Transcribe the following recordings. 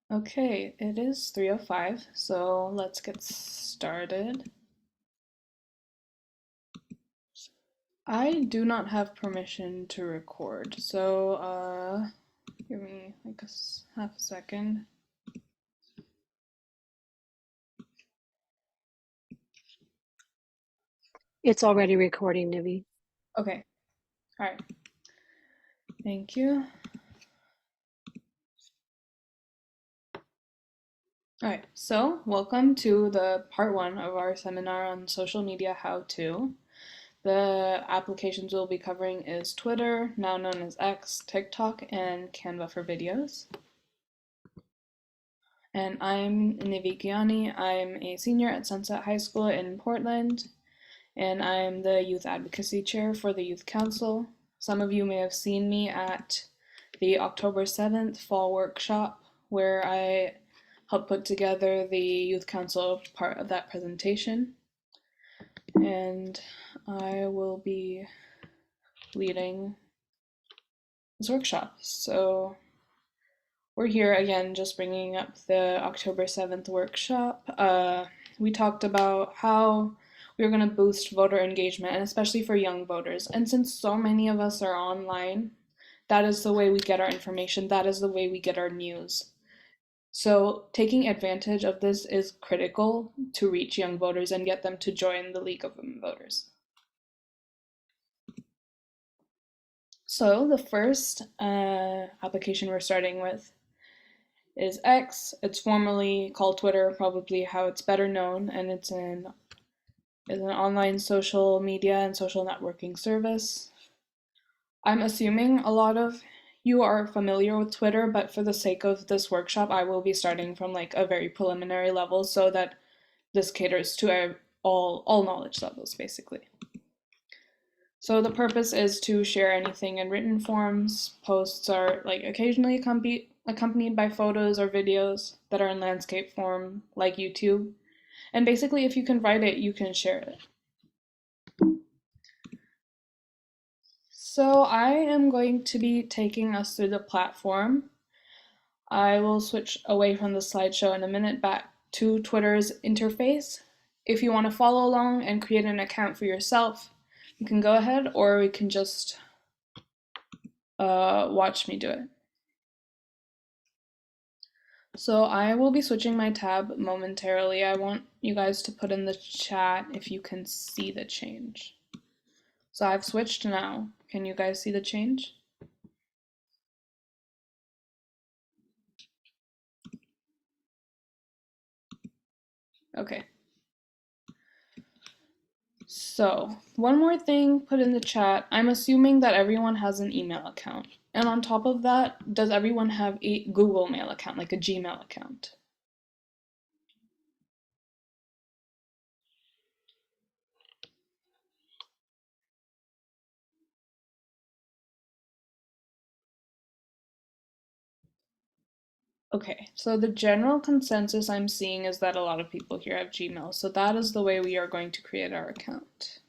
Okay, it is 3:05, so let's get started. I do not have permission to record, so give me like half a second. It's already recording, Nivi. Okay, all right. Thank you. All right, so welcome to the part one of our seminar on social media how-to. The applications we'll be covering is Twitter, now known as X, TikTok, and Canva for videos. And I'm Nivi Gianni. I'm a senior at Sunset High School in Portland, and I'm the Youth Advocacy Chair for the Youth Council. Some of you may have seen me at the October 7th Fall Workshop, where I helped put together the Youth Council part of that presentation. And I will be leading this workshop. So we're here again just bringing up the October 7th workshop. We talked about how we are going to boost voter engagement, and especially for young voters. And since so many of us are online, that is the way we get our information, that is the way we get our news. So taking advantage of this is critical to reach young voters and get them to join the League of Women Voters. So the first application we're starting with is X. It's formerly called Twitter, probably how it's better known, and it's an online social media and social networking service. I'm assuming a lot of you are familiar with Twitter, but for the sake of this workshop, I will be starting from like a very preliminary level so that this caters to all knowledge levels basically. So the purpose is to share anything in written forms. Posts are like occasionally accompanied by photos or videos that are in landscape form, like YouTube. And basically, if you can write it, you can share it. So I am going to be taking us through the platform. I will switch away from the slideshow in a minute back to Twitter's interface. If you want to follow along and create an account for yourself, you can go ahead, or we can just watch me do it. So I will be switching my tab momentarily. I want you guys to put in the chat if you can see the change. So I've switched now. Can you guys see the change? Okay. So one more thing put in the chat. I'm assuming that everyone has an email account. And on top of that, does everyone have a Google Mail account, like a Gmail account? Okay, so the general consensus I'm seeing is that a lot of people here have Gmail, so that is the way we are going to create our account.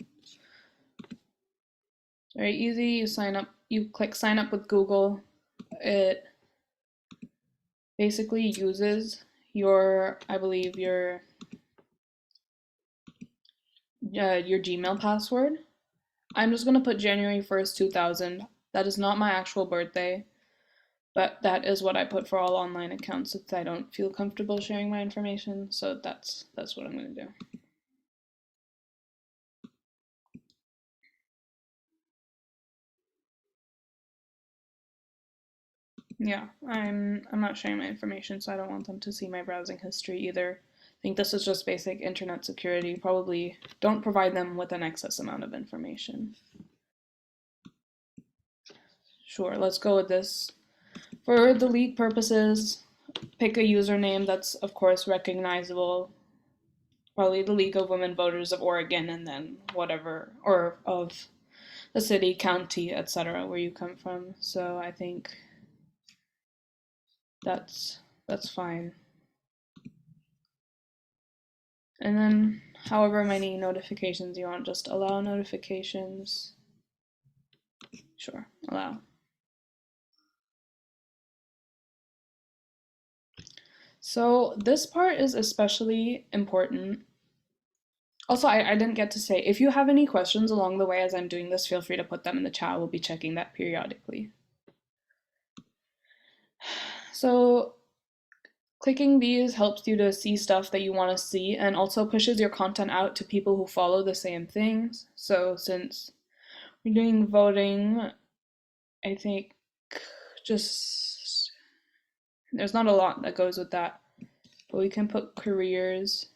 Very easy, you sign up, you click sign up with Google. It basically uses your, I believe, your Gmail password. I'm just gonna put January 1st, 2000. That is not my actual birthday, but that is what I put for all online accounts since I don't feel comfortable sharing my information, so that's what I'm gonna do. Yeah, I'm not sharing my information, so I don't want them to see my browsing history either. I think this is just basic internet security. Probably don't provide them with an excess amount of information. Sure, let's go with this. For the league purposes, pick a username that's of course recognizable. Probably the League of Women Voters of Oregon, and then whatever, or of the city, county, etc., where you come from. So I think that's fine. And then however many notifications you want, just allow notifications. Sure, allow. So this part is especially important. Also, I didn't get to say, if you have any questions along the way as I'm doing this, feel free to put them in the chat. We'll be checking that periodically. So clicking these helps you to see stuff that you want to see and also pushes your content out to people who follow the same things. So since we're doing voting, I think just there's not a lot that goes with that, but we can put careers.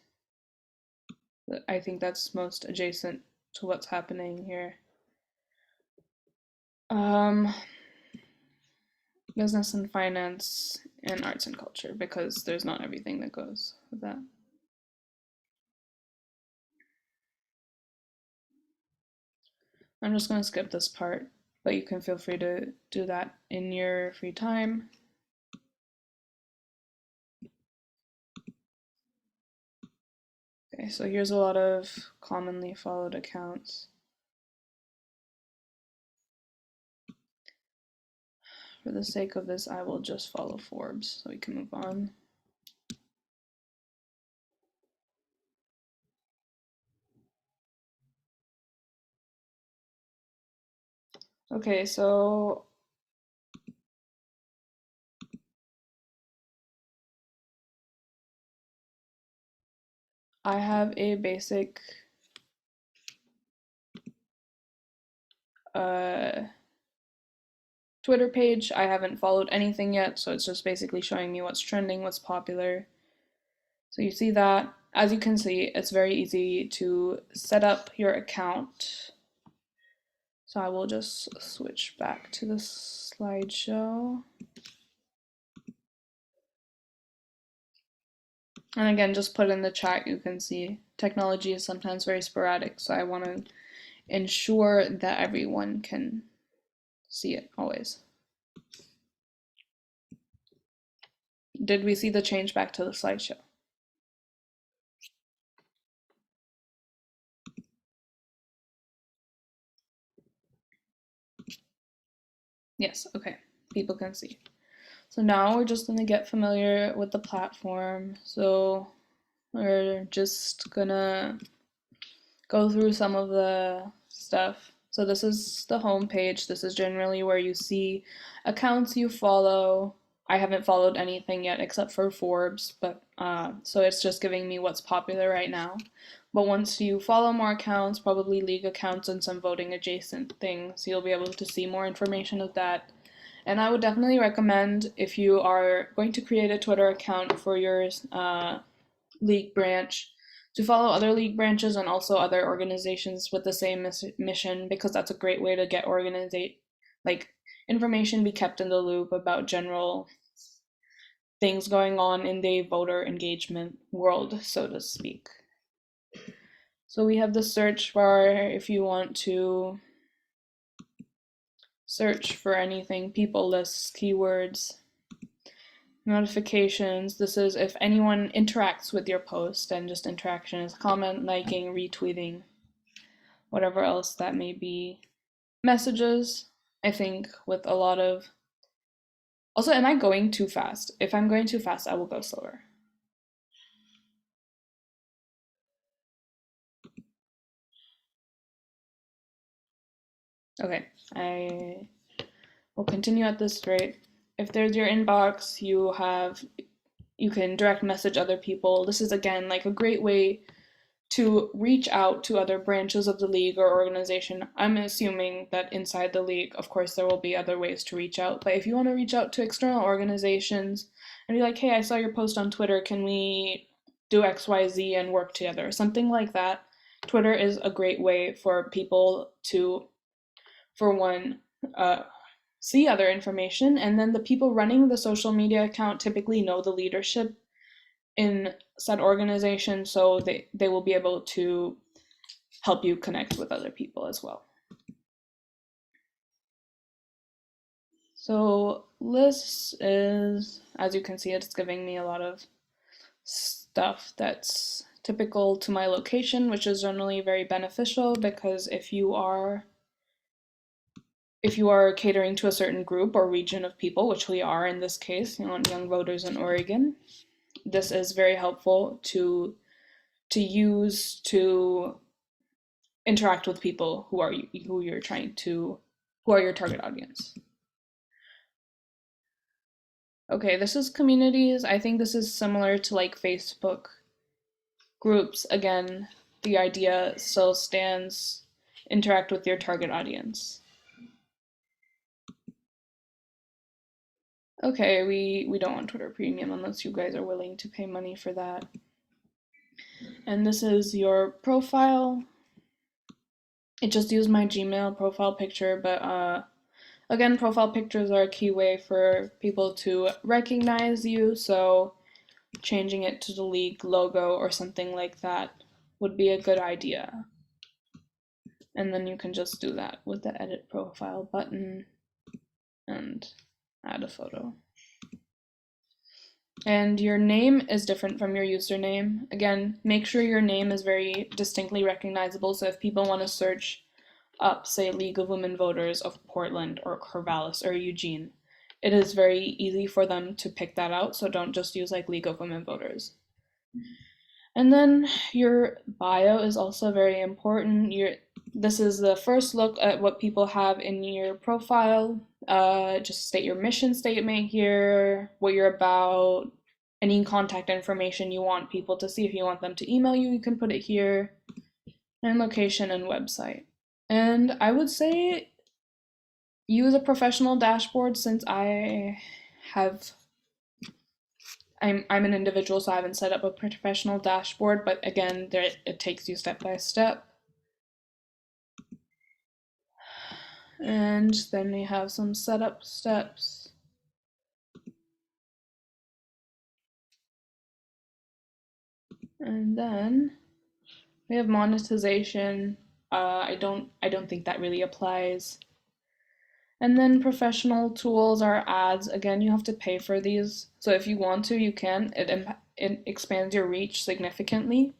I think that's most adjacent to what's happening here. Business and finance and arts and culture, because there's not everything that goes with that. I'm just going to skip this part, but you can feel free to do that in your free time. Okay, so here's a lot of commonly followed accounts. For the sake of this, I will just follow Forbes so we can move on. Okay, so I have a basic Twitter page. I haven't followed anything yet, so it's just basically showing me what's trending, what's popular. So you see that. As you can see, it's very easy to set up your account. So I will just switch back to the slideshow. And again, just put in the chat, you can see technology is sometimes very sporadic, so I want to ensure that everyone can see it always. Did we see the change back to the slideshow? Yes, okay, people can see. So now we're just gonna get familiar with the platform. So we're just gonna go through some of the stuff. So this is the home page. This is generally where you see accounts you follow. I haven't followed anything yet except for Forbes, but so it's just giving me what's popular right now. But once you follow more accounts, probably league accounts and some voting adjacent things, you'll be able to see more information of that. And I would definitely recommend, if you are going to create a Twitter account for your league branch, to follow other league branches and also other organizations with the same mission, because that's a great way to get like information, be kept in the loop about general things going on in the voter engagement world, so to speak. So we have the search bar if you want to search for anything, people lists, keywords. Notifications, this is if anyone interacts with your post, and just interaction is comment, liking, retweeting, whatever else that may be. Messages, I think with a lot of, also, am I going too fast? If I'm going too fast, I will go slower. Okay, I will continue at this rate. If there's your inbox, you can direct message other people. This is again like a great way to reach out to other branches of the league or organization. I'm assuming that inside the league, of course, there will be other ways to reach out. But if you want to reach out to external organizations and be like, hey, I saw your post on Twitter, can we do XYZ and work together? Something like that. Twitter is a great way for people to, for one, see other information, and then the people running the social media account typically know the leadership in said organization, so they will be able to help you connect with other people as well. So lists is, as you can see, it's giving me a lot of stuff that's typical to my location, which is generally very beneficial, because if you are catering to a certain group or region of people, which we are in this case, young voters in Oregon, this is very helpful to use to interact with people who are who are your target audience. Okay, this is communities. I think this is similar to like Facebook groups. Again, the idea still stands, interact with your target audience. Okay, we don't want Twitter Premium unless you guys are willing to pay money for that. And this is your profile. It just used my Gmail profile picture, but again, profile pictures are a key way for people to recognize you, so changing it to the league logo or something like that would be a good idea. And then you can just do that with the edit profile button and add a photo. And your name is different from your username. Again, make sure your name is very distinctly recognizable, so if people want to search up, say, League of Women Voters of Portland or Corvallis or Eugene, it is very easy for them to pick that out, so don't just use like League of Women Voters. And then your bio is also very important. This is the first look at what people have in your profile. Just state your mission statement here, what you're about, any contact information you want people to see. If you want them to email you, you can put it here, and location and website. And I would say use a professional dashboard since I'm an individual, so I haven't set up a professional dashboard, but again, it takes you step by step. And then we have some setup steps. And then we have monetization. I don't think that really applies. And then professional tools are ads. Again, you have to pay for these. So if you want to, you can. It expands your reach significantly,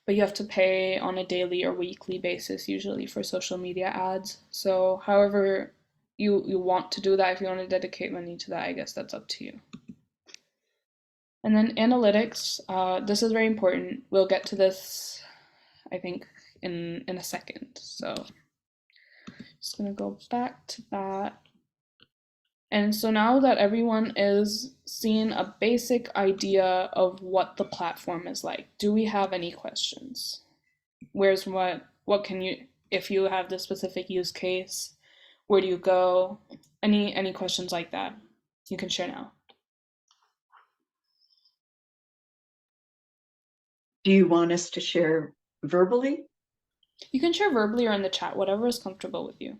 but you have to pay on a daily or weekly basis usually for social media ads. So however you want to do that, if you want to dedicate money to that, I guess that's up to you. And then analytics, this is very important. We'll get to this, I think, in a second. So just gonna go back to that. And so now that everyone is seeing a basic idea of what the platform is like, do we have any questions? Where's what can you, if you have the specific use case, where do you go? Any questions like that? You can share now. Do you want us to share verbally? You can share verbally or in the chat, whatever is comfortable with you.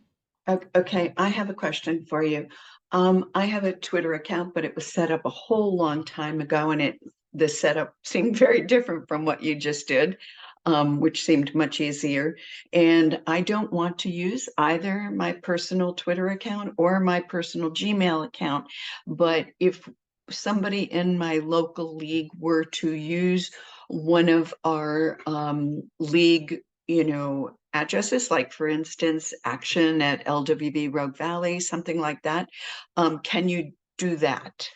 Okay, I have a question for you. I have a Twitter account, but it was set up a whole long time ago, and the setup seemed very different from what you just did, which seemed much easier. And I don't want to use either my personal Twitter account or my personal Gmail account. But if somebody in my local league were to use one of our league, addresses, like for instance, action at LWV Rogue Valley, something like that. Can you do that?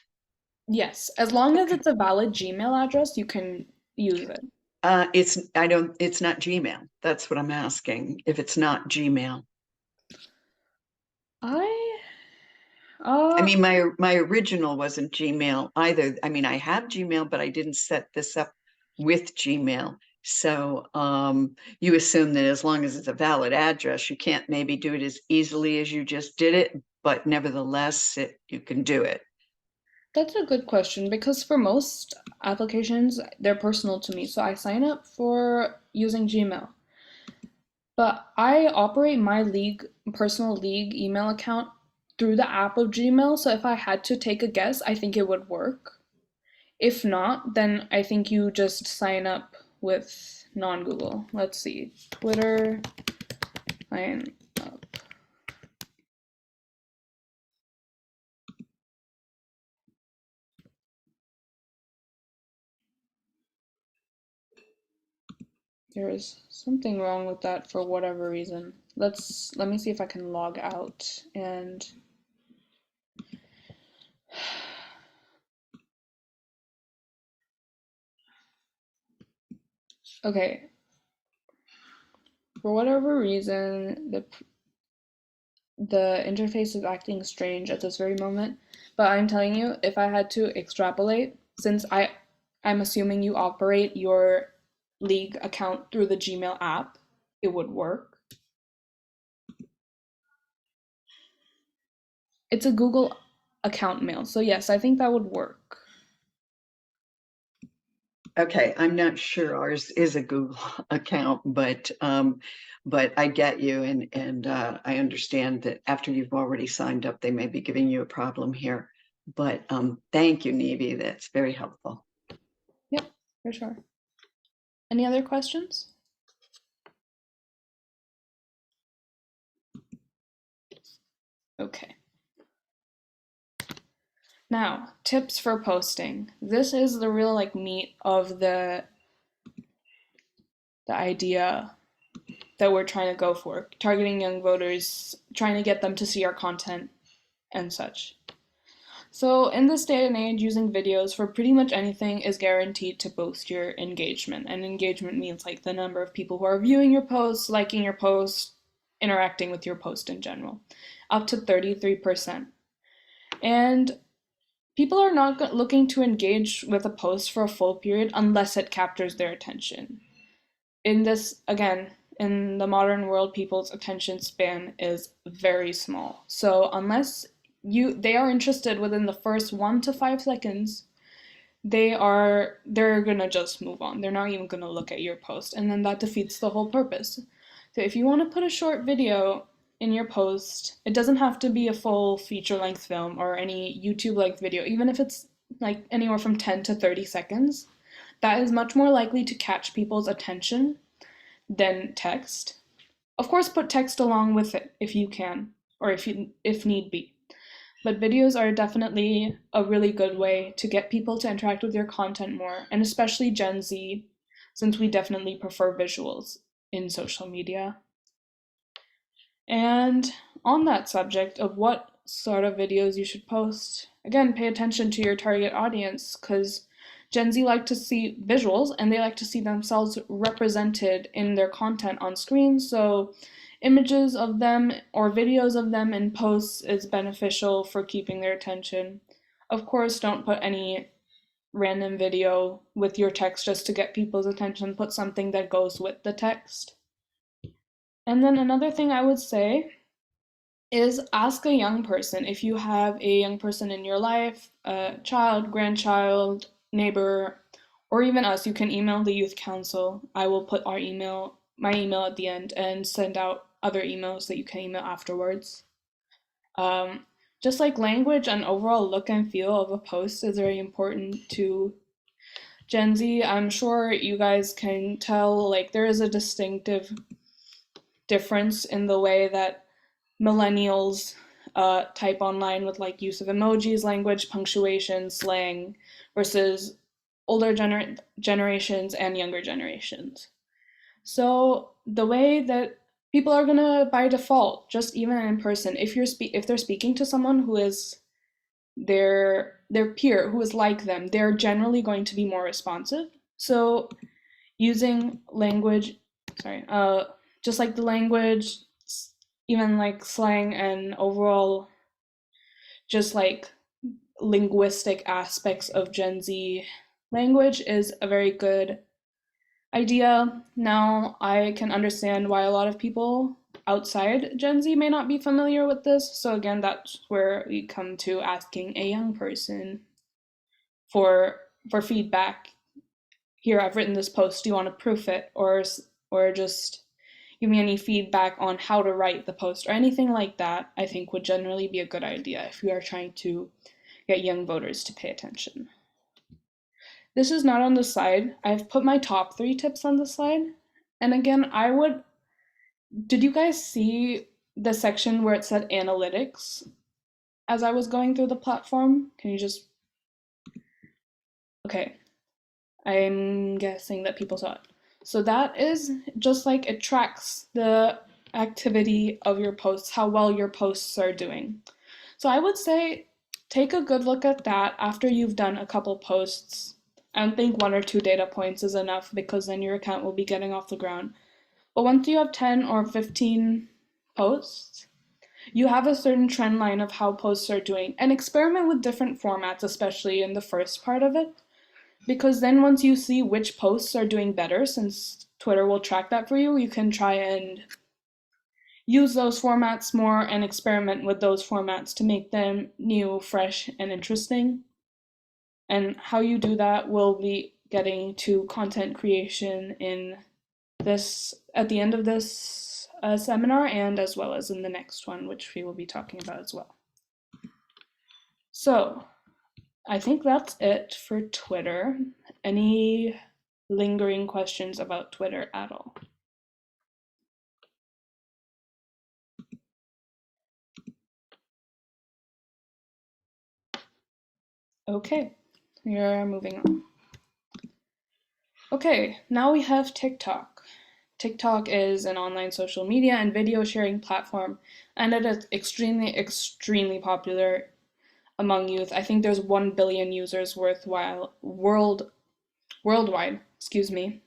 Yes, as long as it's a valid Gmail address, you can use it. It's not Gmail. That's what I'm asking. If it's not Gmail. I I mean, my original wasn't Gmail either. I mean, I have Gmail, but I didn't set this up with Gmail. So you assume that as long as it's a valid address, you can't maybe do it as easily as you just did it, but nevertheless, you can do it. That's a good question because for most applications, they're personal to me. So I sign up for using Gmail. But I operate my personal league email account through the app of Gmail. So if I had to take a guess, I think it would work. If not, then I think you just sign up with non-Google. Let's see. Twitter, sign up. There is something wrong with that for whatever reason. Let me see if I can log out and Okay, for whatever reason, the interface is acting strange at this very moment, but I'm telling you, if I had to extrapolate, since I'm assuming you operate your league account through the Gmail app, it would work. It's a Google account mail, so yes, I think that would work. Okay, I'm not sure ours is a Google account, but I get you, and I understand that after you've already signed up, they may be giving you a problem here. But thank you, Nevi. That's very helpful. Yep, for sure. Any other questions? Okay. Now, tips for posting. This is the real meat of the idea that we're trying to go for, targeting young voters, trying to get them to see our content and such. So in this day and age, using videos for pretty much anything is guaranteed to boost your engagement. And engagement means like the number of people who are viewing your posts, liking your post, interacting with your post in general, up to 33%. And people are not looking to engage with a post for a full period unless it captures their attention. In this, again, in the modern world, people's attention span is very small. So unless they are interested within the first 1 to 5 seconds, they're gonna just move on. They're not even gonna look at your post, and then that defeats the whole purpose. So if you want to put a short video in your post, it doesn't have to be a full feature-length film or any YouTube-length video, even if it's like anywhere from 10 to 30 seconds. That is much more likely to catch people's attention than text. Of course, put text along with it if you can, or if need be. But videos are definitely a really good way to get people to interact with your content more, and especially Gen Z, since we definitely prefer visuals in social media. And on that subject of what sort of videos you should post, again, pay attention to your target audience, because Gen Z like to see visuals and they like to see themselves represented in their content on screen. So images of them or videos of them in posts is beneficial for keeping their attention. Of course, don't put any random video with your text just to get people's attention. Put something that goes with the text. And then another thing I would say is ask a young person. If you have a young person in your life, a child, grandchild, neighbor, or even us, you can email the youth council. I will put my email at the end and send out other emails that you can email afterwards. Just like language and overall look and feel of a post is very important to Gen Z. I'm sure you guys can tell like there is a distinctive difference in the way that millennials type online with like use of emojis, language, punctuation, slang, versus older generations and younger generations. So the way that people are gonna by default, just even in person, if they're speaking to someone who is their peer, who is like them, they're generally going to be more responsive. So using language, just like the language, even like slang and overall just like linguistic aspects of Gen Z language is a very good idea. Now, I can understand why a lot of people outside Gen Z may not be familiar with this. So again, that's where we come to asking a young person for feedback. Here, I've written this post. Do you want to proof it, or just give me any feedback on how to write the post or anything like that? I think would generally be a good idea if we are trying to get young voters to pay attention. This is not on the slide. I've put my top 3 tips on the slide. And again, did you guys see the section where it said analytics as I was going through the platform? Can you just, okay. I'm guessing that people saw it. So that is just like it tracks the activity of your posts, how well your posts are doing. So I would say take a good look at that after you've done a couple posts I don't think 1 or 2 data points is enough because then your account will be getting off the ground. But once you have 10 or 15 posts, you have a certain trend line of how posts are doing, and experiment with different formats, especially in the first part of it. Because then once you see which posts are doing better, since Twitter will track that for you, you can try and use those formats more and experiment with those formats to make them new, fresh, and interesting. And how you do that will be getting to content creation in this at the end of this seminar, and as well as in the next one, which we will be talking about as well. So I think that's it for Twitter. Any lingering questions about Twitter at all? Okay, we are moving on. Okay, now we have TikTok. TikTok is an online social media and video sharing platform, and it is extremely popular among youth. I think there's 1 billion users worldwide, excuse me.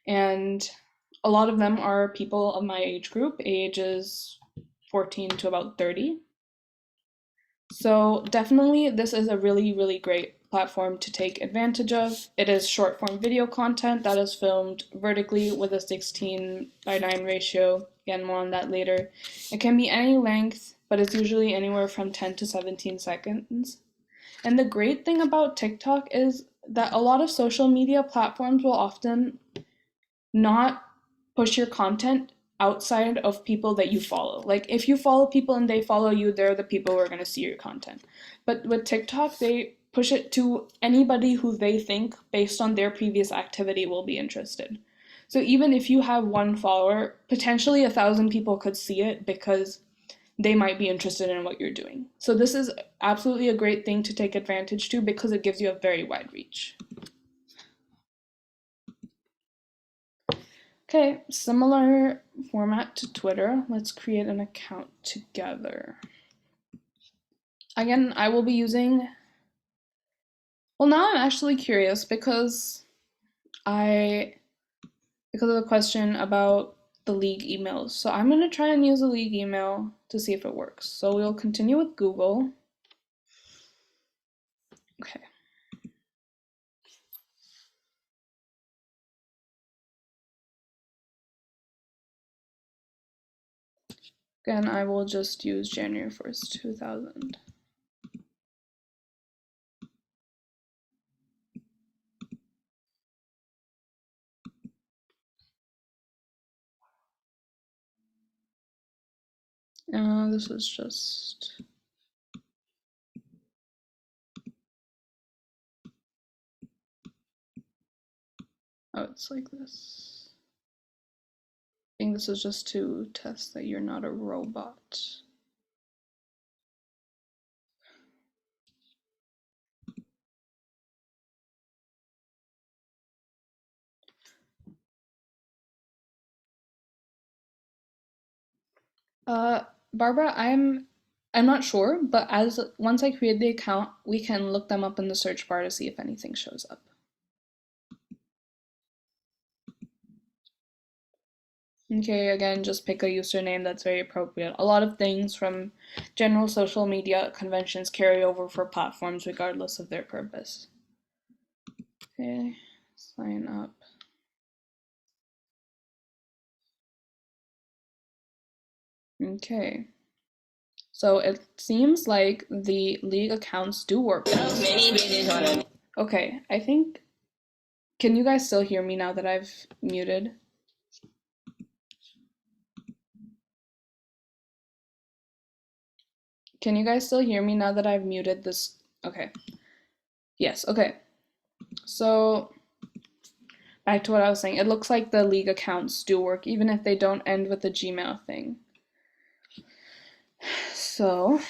And a lot of them are people of my age group, ages 14 to about 30. So definitely this is a really, really great platform to take advantage of. It is short form video content that is filmed vertically with a 16:9 ratio. Again, more on that later. It can be any length, but it's usually anywhere from 10 to 17 seconds. And the great thing about TikTok is that a lot of social media platforms will often not push your content outside of people that you follow. Like if you follow people and they follow you, they're the people who are going to see your content. But with TikTok, they push it to anybody who they think, based on their previous activity, will be interested. So even if you have 1 follower, potentially 1,000 people could see it because they might be interested in what you're doing. So this is absolutely a great thing to take advantage to because it gives you a very wide reach. Okay, similar format to Twitter. Let's create an account together. Again, I will be using, well, now I'm actually curious because of the question about the League emails. So I'm going to try and use a League email to see if it works. So we'll continue with Google. Okay. Again, I will just use January 1st, 2000. This is just, oh, it's like this. I think this is just to test that you're not a robot. Barbara, I'm not sure, but once I create the account, we can look them up in the search bar to see if anything shows up. Okay, again, just pick a username that's very appropriate. A lot of things from general social media conventions carry over for platforms regardless of their purpose. Okay, sign up. Okay. So it seems like the League accounts do work. Okay, I think, can you guys still hear me now that I've muted? Can you guys still hear me now that I've muted this? Okay. Yes, okay. So back to what I was saying. It looks like the League accounts do work, even if they don't end with the Gmail thing. So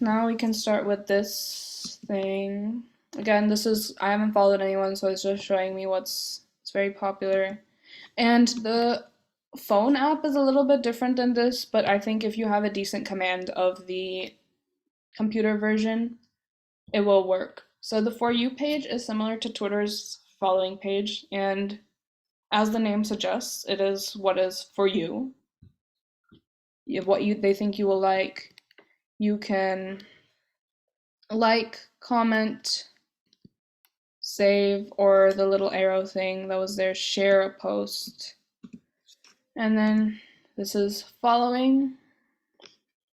now we can start with this thing. Again, I haven't followed anyone, so it's just showing me it's very popular. And the phone app is a little bit different than this, but I think if you have a decent command of the computer version, it will work. So the For You page is similar to Twitter's following page, and as the name suggests, it is what is for you. They think you will like. You can like, comment, save, or the little arrow thing that was there, share a post. And then this is following.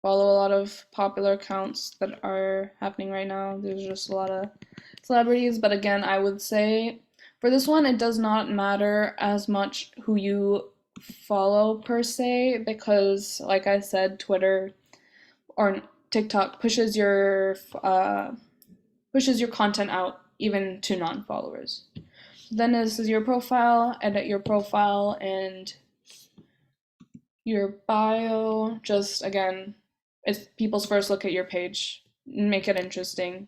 Follow a lot of popular accounts that are happening right now. There's just a lot of celebrities, but again, I would say for this one, it does not matter as much who you follow per se, because like I said, Twitter or TikTok pushes your content out even to non-followers. Then this is your profile. Edit your profile and your bio. Just again, it's people's first look at your page. Make it interesting.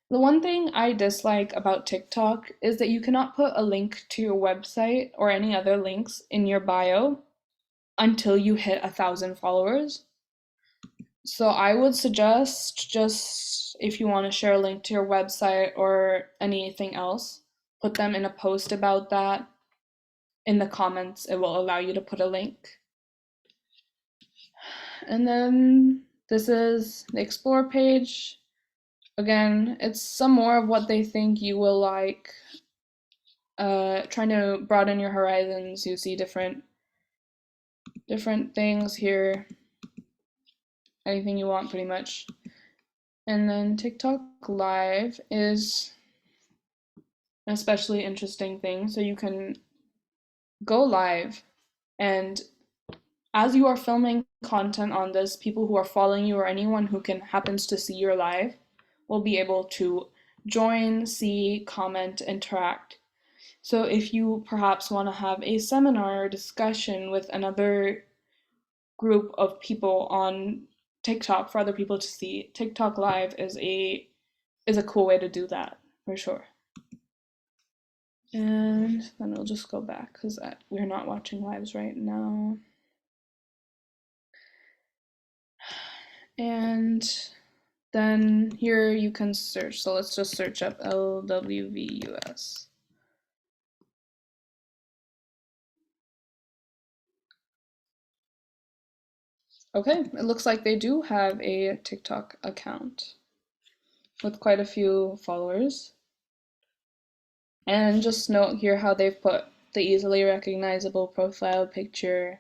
The one thing I dislike about TikTok is that you cannot put a link to your website or any other links in your bio until you hit 1,000 followers. So I would suggest, just if you want to share a link to your website or anything else, put them in a post about that. In the comments, it will allow you to put a link. And then this is the Explore page. Again, it's some more of what they think you will like. Trying to broaden your horizons. You see different things here. Anything you want, pretty much. And then TikTok Live is an especially interesting thing. So you can go live, and as you are filming content on this, people who are following you or anyone who happens to see your live will be able to join, see, comment, interact. So if you perhaps want to have a seminar or discussion with another group of people on TikTok for other people to see, TikTok Live is a cool way to do that, for sure. And then we'll just go back because we're not watching lives right now. And then here you can search. So let's just search up LWVUS. Okay, it looks like they do have a TikTok account with quite a few followers. And just note here how they've put the easily recognizable profile picture.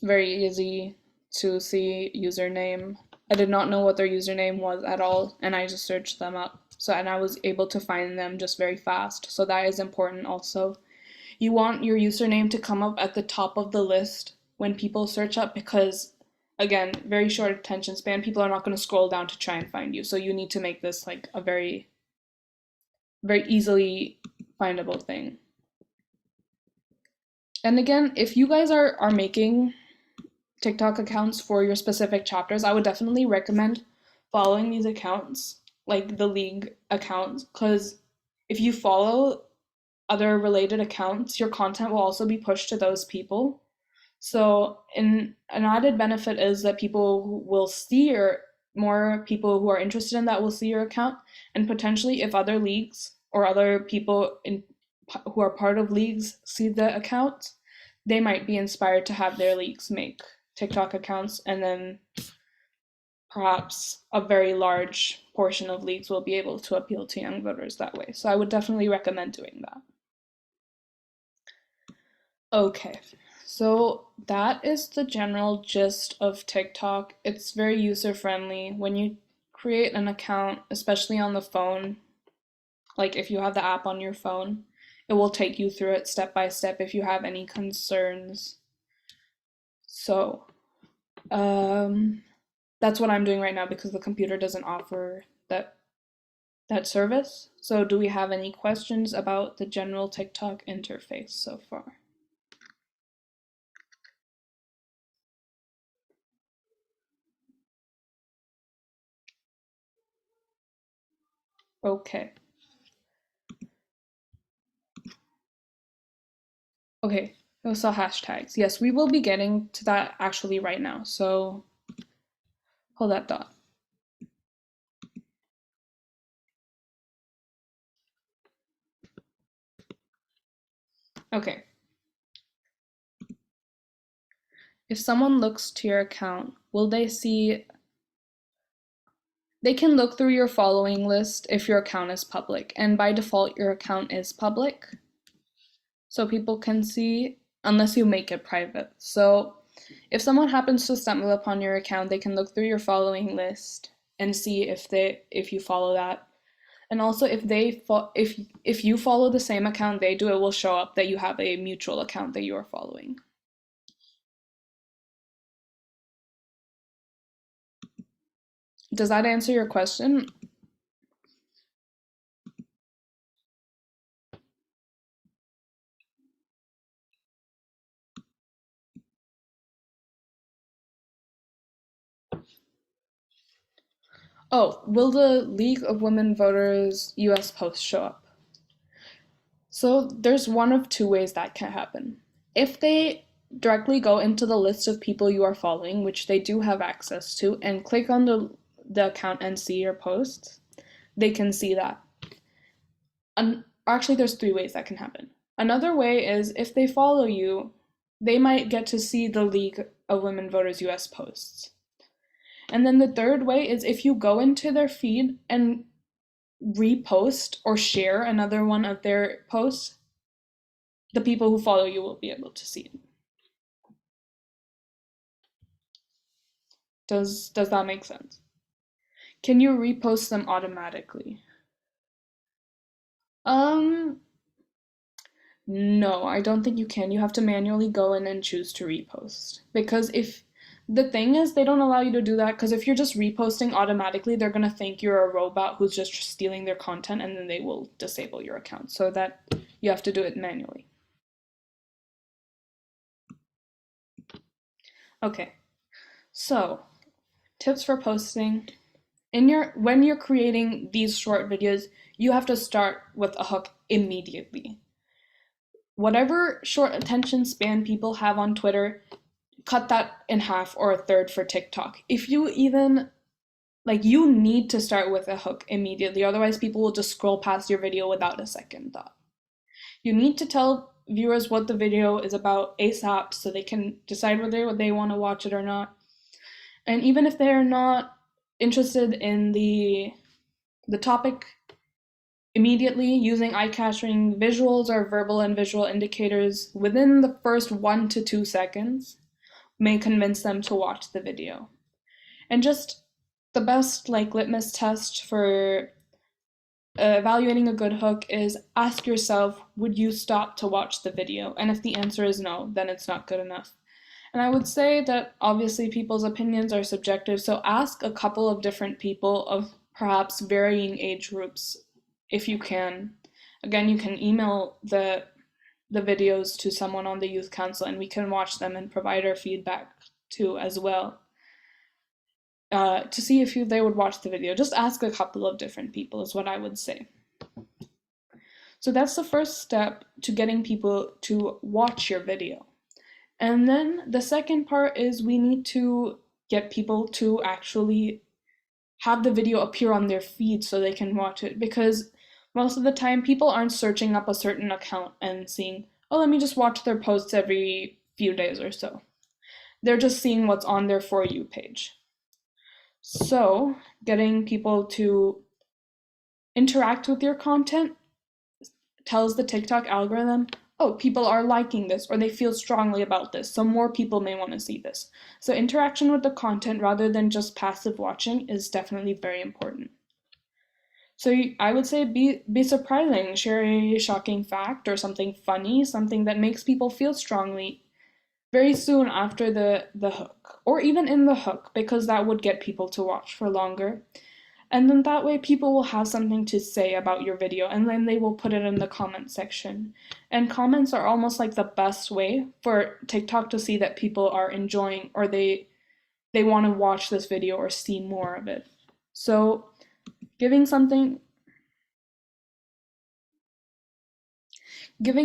Very easy to see username. I did not know what their username was at all, and I just searched them up. And I was able to find them just very fast. So that is important also. You want your username to come up at the top of the list when people search up, because again, very short attention span, people are not going to scroll down to try and find you. So you need to make this like a very, very easily findable thing. And again, if you guys are making TikTok accounts for your specific chapters, I would definitely recommend following these accounts, like the league accounts, because if you follow other related accounts, your content will also be pushed to those people. So an added benefit is that people will see more people who are interested in that will see your account, and potentially if other leagues or other people who are part of leagues see the account, they might be inspired to have their leagues make TikTok accounts, and then perhaps a very large portion of leagues will be able to appeal to young voters that way. So I would definitely recommend doing that. Okay, so that is the general gist of TikTok. It's very user-friendly. When you create an account, especially on the phone, like if you have the app on your phone, it will take you through it step by step if you have any concerns. So that's what I'm doing right now because the computer doesn't offer that service. So do we have any questions about the general TikTok interface so far? Okay. Okay, so hashtags. Yes, we will be getting to that actually right now. So hold that thought. Okay. If someone looks to your account, will they see? They can look through your following list if your account is public, and by default, your account is public. So people can see unless you make it private. So if someone happens to stumble upon your account, they can look through your following list and see if you follow that. And also if you follow the same account they do, it will show up that you have a mutual account that you are following. Does that answer your question? Oh, will the League of Women Voters US post show up? So there's one of two ways that can happen. If they directly go into the list of people you are following, which they do have access to, and click on the account and see your posts, they can see that. Actually, there's three ways that can happen. Another way is if they follow you, they might get to see the League of Women Voters US posts. And then the third way is if you go into their feed and repost or share another one of their posts, the people who follow you will be able to see it. Does that make sense? Can you repost them automatically? No, I don't think you can. You have to manually go in and choose to repost. Because if the thing is, they don't allow you to do that because if you're just reposting automatically, they're going to think you're a robot who's just stealing their content and then they will disable your account. So that you have to do it manually. Okay. So, tips for posting. When you're creating these short videos, you have to start with a hook immediately. Whatever short attention span people have on Twitter, cut that in half or a third for TikTok. If you even you need to start with a hook immediately, otherwise people will just scroll past your video without a second thought. You need to tell viewers what the video is about ASAP so they can decide whether they want to watch it or not. And even if they're not interested in the topic immediately, using eye-catching visuals or verbal and visual indicators within the first 1 to 2 seconds may convince them to watch the video. And just the best litmus test for evaluating a good hook is ask yourself, would you stop to watch the video? And if the answer is no, then it's not good enough. And I would say that obviously people's opinions are subjective, so ask a couple of different people of perhaps varying age groups if you can. Again, you can email the videos to someone on the youth council and we can watch them and provide our feedback too as well. To see if they would watch the video. Just ask a couple of different people is what I would say. So that's the first step to getting people to watch your video. And then the second part is we need to get people to actually have the video appear on their feed so they can watch it, because most of the time people aren't searching up a certain account and seeing, oh, let me just watch their posts every few days or so. They're just seeing what's on their For You page. So getting people to interact with your content tells the TikTok algorithm, oh, people are liking this or they feel strongly about this, so more people may want to see this. So interaction with the content rather than just passive watching is definitely very important. So I would say be surprising, share a shocking fact or something funny, something that makes people feel strongly very soon after the hook, or even in the hook, because that would get people to watch for longer. And then that way people will have something to say about your video and then they will put it in the comment section. And comments are almost like the best way for TikTok to see that people are enjoying or they want to watch this video or see more of it. So giving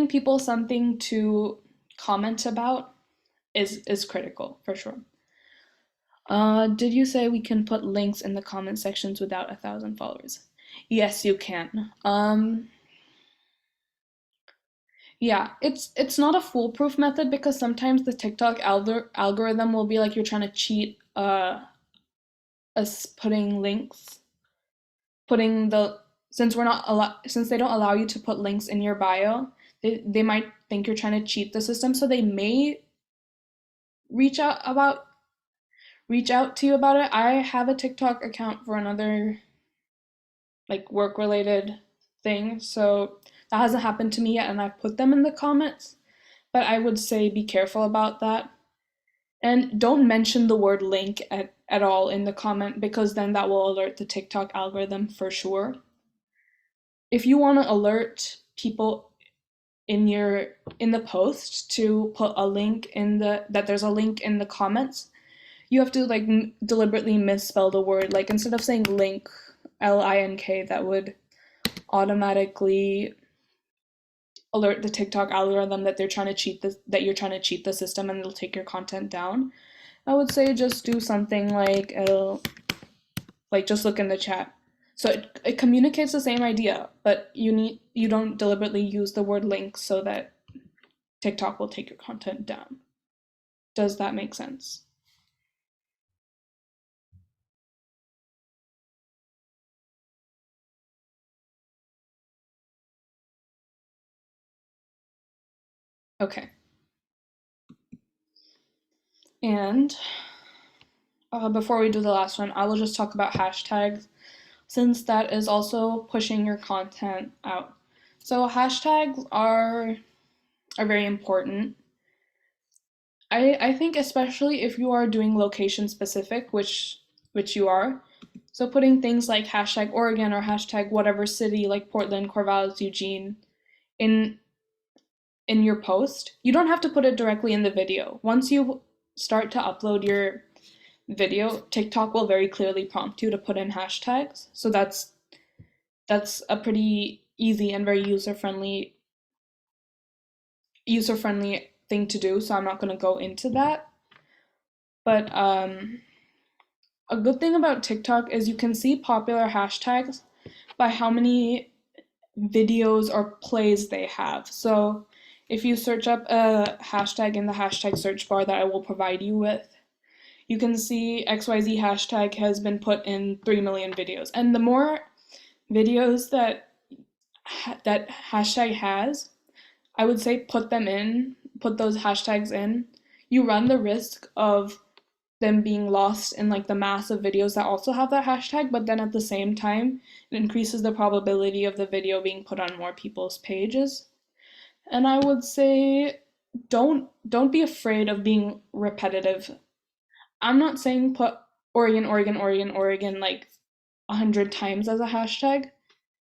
people something to comment about is critical for sure. Did you say we can put links in the comment sections without 1,000 followers? Yes, you can. Yeah, it's not a foolproof method because sometimes the TikTok algorithm will be like you're trying to cheat us putting links, putting the since they don't allow you to put links in your bio, they might think you're trying to cheat the system, so they may reach out about reach out to you about it. I have a TikTok account for another like work related thing, so that hasn't happened to me yet, and I've put them in the comments. But I would say be careful about that. And don't mention the word link at all in the comment because then that will alert the TikTok algorithm for sure. If you want to alert people in the post to put a link in the that there's a link in the comments, you have to like deliberately misspell the word. Like instead of saying link, LINK, that would automatically alert the TikTok algorithm that that you're trying to cheat the system and it'll take your content down. I would say just do something like just look in the chat. So it communicates the same idea, but you don't deliberately use the word link so that TikTok will take your content down. Does that make sense? Okay. And before we do the last one, I will just talk about hashtags since that is also pushing your content out. So hashtags are very important. I think especially if you are doing location specific, which you are. So putting things like hashtag Oregon or hashtag whatever city like Portland, Corvallis, Eugene in in your post. You don't have to put it directly in the video. Once you start to upload your video, TikTok will very clearly prompt you to put in hashtags. So that's a pretty easy and very user friendly thing to do. So I'm not going to go into that. But a good thing about TikTok is you can see popular hashtags by how many videos or plays they have. So if you search up a hashtag in the hashtag search bar that I will provide you with, you can see XYZ hashtag has been put in 3 million videos. And the more videos that hashtag has, I would say put those hashtags in. You run the risk of them being lost in like the mass of videos that also have that hashtag, but then at the same time, it increases the probability of the video being put on more people's pages. And I would say don't be afraid of being repetitive. I'm not saying put Oregon, Oregon, Oregon, Oregon like 100 times as a hashtag,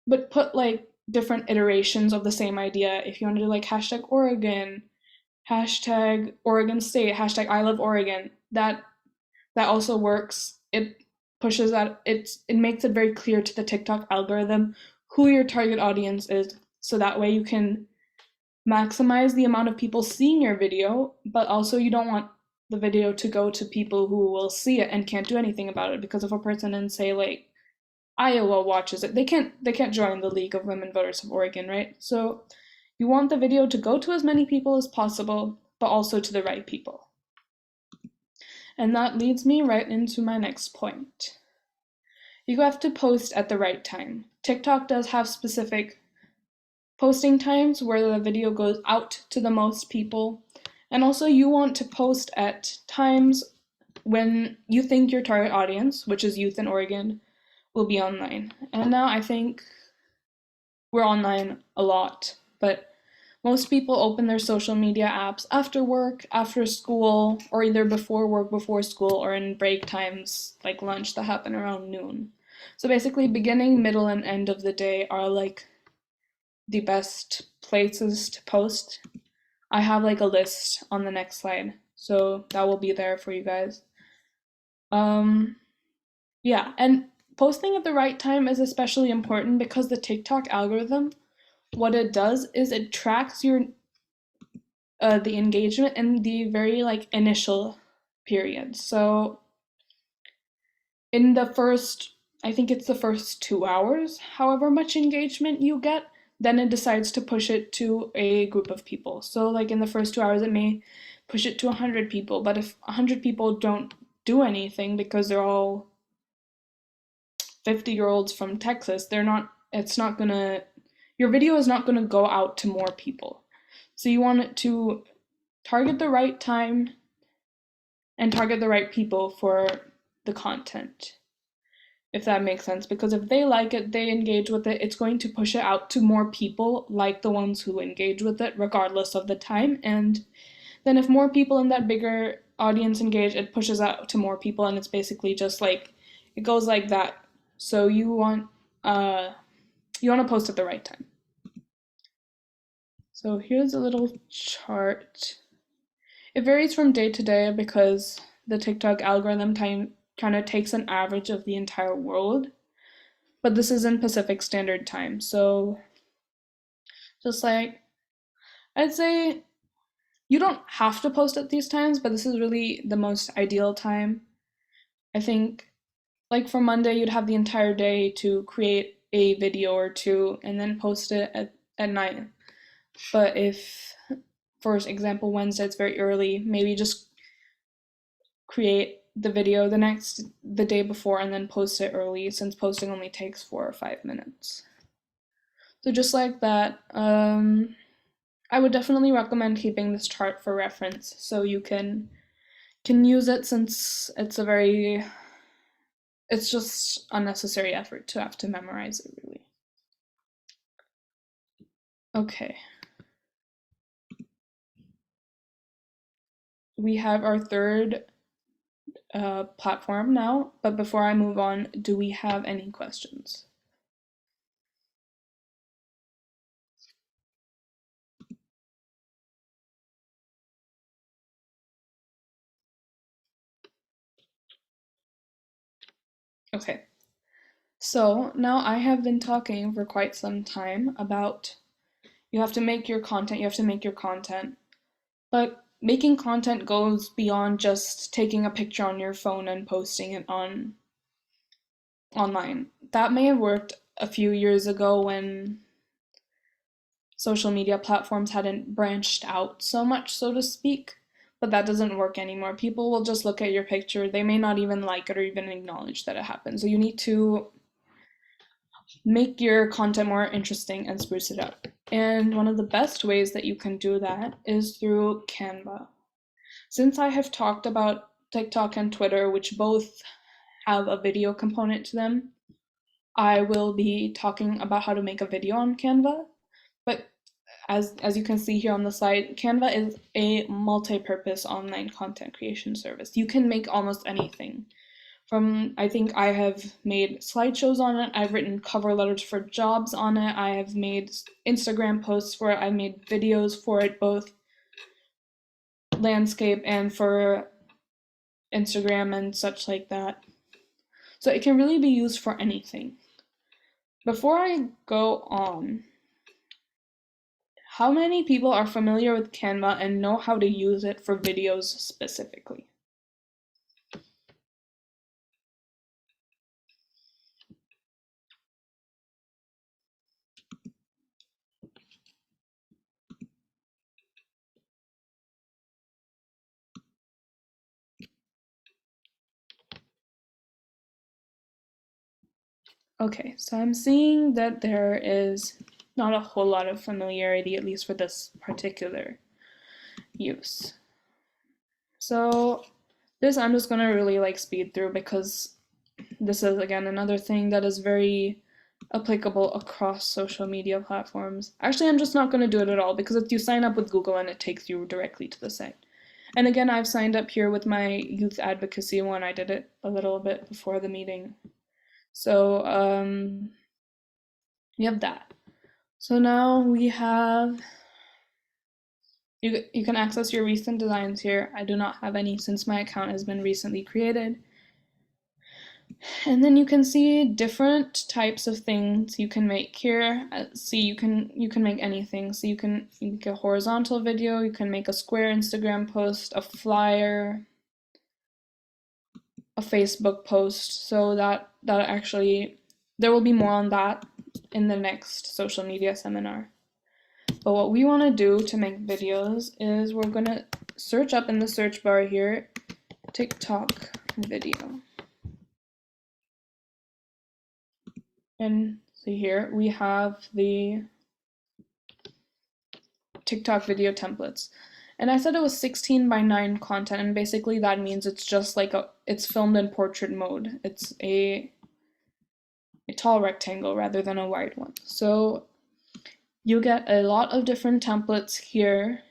but put like different iterations of the same idea. If you want to do like hashtag Oregon, hashtag Oregon State, hashtag I love Oregon, that also works. It makes it very clear to the TikTok algorithm who your target audience is, so that way you can maximize the amount of people seeing your video, but also you don't want the video to go to people who will see it and can't do anything about it, because if a person in say like Iowa watches it, they can't join the League of Women Voters of Oregon, right? So you want the video to go to as many people as possible, but also to the right people. And that leads me right into my next point. You have to post at the right time. TikTok does have specific posting times where the video goes out to the most people. And also, you want to post at times when you think your target audience, which is youth in Oregon, will be online. And now I think we're online a lot, but most people open their social media apps after work, after school, or either before work, before school, or in break times like lunch that happen around noon. So basically, beginning, middle, and end of the day are like the best places to post. I have like a list on the next slide, so that will be there for you guys. Um, yeah, and posting at the right time is especially important because the TikTok algorithm, what it does is it tracks your the engagement in the very like initial period. So in the first, I think it's the first 2 hours, however much engagement you get, then it decides to push it to a group of people. So like in the first 2 hours, it may push it to 100 people. But if 100 people don't do anything because they're all 50-year-olds from Texas, your video is not gonna go out to more people. So you want it to target the right time and target the right people for the content, if that makes sense. Because if they like it, they engage with it, it's going to push it out to more people like the ones who engage with it, regardless of the time. And then if more people in that bigger audience engage, it pushes out to more people, and it's basically just like, it goes like that. So you want to post at the right time. So here's a little chart. It varies from day to day because the TikTok algorithm kind of takes an average of the entire world. But this is in Pacific Standard Time. So just like, I'd say you don't have to post at these times, but this is really the most ideal time. I think like for Monday, you'd have the entire day to create a video or two and then post it at night. But if, for example, Wednesday, it's very early, maybe just create the video the day before and then post it early, since posting only takes 4 or 5 minutes. So just like that, I would definitely recommend keeping this chart for reference so you can use it, since it's just unnecessary effort to have to memorize it, really. Okay. We have our third platform now, but before I move on, do we have any questions? Okay, so now I have been talking for quite some time about you have to make your content, but making content goes beyond just taking a picture on your phone and posting it online. That may have worked a few years ago when social media platforms hadn't branched out so much, so to speak, but that doesn't work anymore. People will just look at your picture. They may not even like it or even acknowledge that it happened. So you need to make your content more interesting and spruce it up. And one of the best ways that you can do that is through Canva. Since I have talked about TikTok and Twitter, which both have a video component to them, I will be talking about how to make a video on Canva. But as you can see here on the slide, Canva is a multi-purpose online content creation service. You can make almost anything. I think I have made slideshows on it, I've written cover letters for jobs on it, I have made Instagram posts for it, I've made videos for it, both landscape and for Instagram and such like that. So it can really be used for anything. Before I go on, how many people are familiar with Canva and know how to use it for videos specifically? Okay, so I'm seeing that there is not a whole lot of familiarity, at least for this particular use. So this I'm just gonna really speed through, because this is again another thing that is very applicable across social media platforms. Actually, I'm just not gonna do it at all, because if you sign up with Google and it takes you directly to the site. And again, I've signed up here with my youth advocacy one. I did it a little bit before the meeting. So we have that. So now we have, you can access your recent designs here. I do not have any since my account has been recently created. And then you can see different types of things you can make here. See, you can make anything. So you can make a horizontal video, you can make a square Instagram post, a flyer, a Facebook post. So that actually there will be more on that in the next social media seminar. But what we want to do to make videos is we're going to search up in the search bar here, TikTok video. And see here, we have the TikTok video templates. And I said it was 16:9 content, and basically that means it's just like it's filmed in portrait mode. It's a tall rectangle rather than a wide one. So you get a lot of different templates here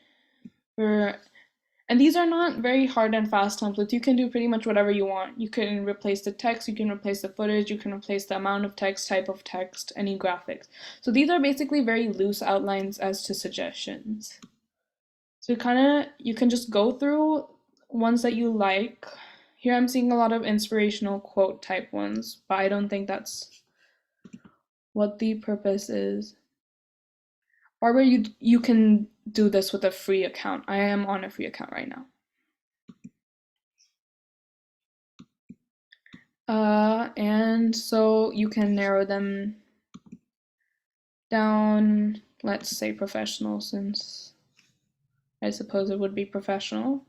and these are not very hard and fast templates. You can do pretty much whatever you want. You can replace the text, you can replace the footage, you can replace the amount of text, type of text, any graphics. So these are basically very loose outlines as to suggestions. So you can just go through ones that you like. Here I'm seeing a lot of inspirational quote type ones, but I don't think that's what the purpose is. Barbara, you can do this with a free account. I am on a free account right now. And so you can narrow them down, let's say professional, since I suppose it would be professional.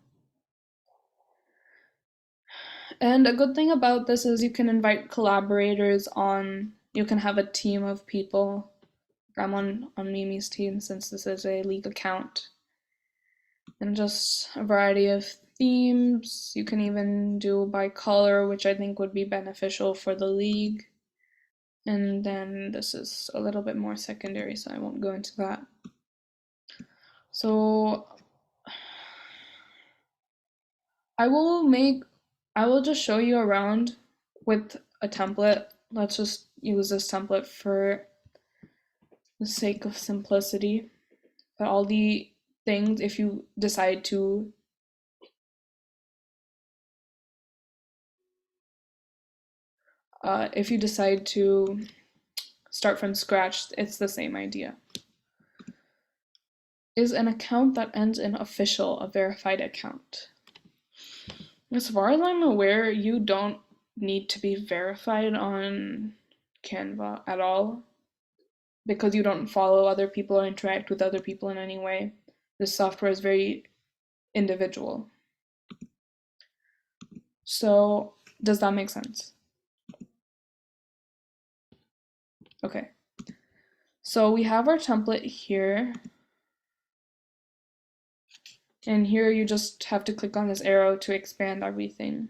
And a good thing about this is you can invite collaborators on, you can have a team of people. I'm on Mimi's team since this is a league account. And just a variety of themes. You can even do by color, which I think would be beneficial for the league. And then this is a little bit more secondary, so I won't go into that. So I will just show you around with a template. Let's just use this template for the sake of simplicity. But all the things, if you decide to start from scratch, it's the same idea. Is an account that ends in official a verified account? As far as I'm aware, you don't need to be verified on Canva at all because you don't follow other people or interact with other people in any way. This software is very individual. So, does that make sense? Okay. So we have our template here. And here you just have to click on this arrow to expand everything.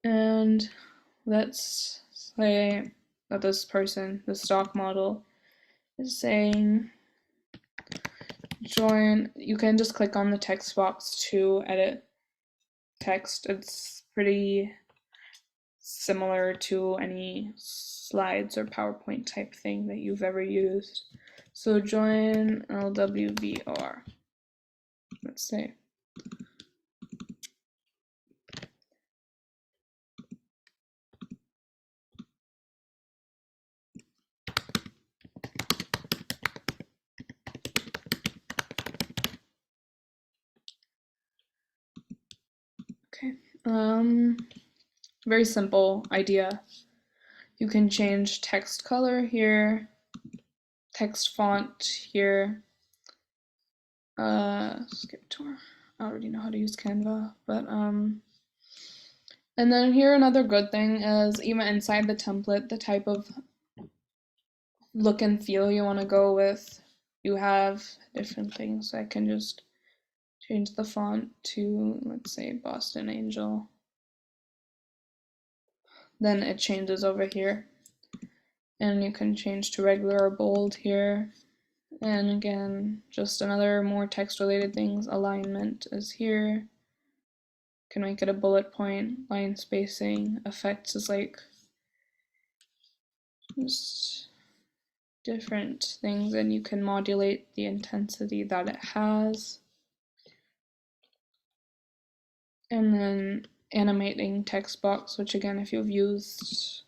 And let's say that this person, the stock model, is saying join. You can just click on the text box to edit text. It's pretty similar to any slides or PowerPoint type thing that you've ever used. So join LWVR. Let's say. Okay. Very simple idea. You can change text color here, text font here. Skip tour. I already know how to use Canva, but and then here another good thing is even inside the template, the type of look and feel you want to go with. You have different things. I can just change the font to, let's say, Boston Angel. Then it changes over here. And you can change to regular or bold here. And again, just another more text related things. Alignment is here. Can make it a bullet point. Line spacing. Effects is like just different things, and you can modulate the intensity that it has. And then animating text box, which again, if you've used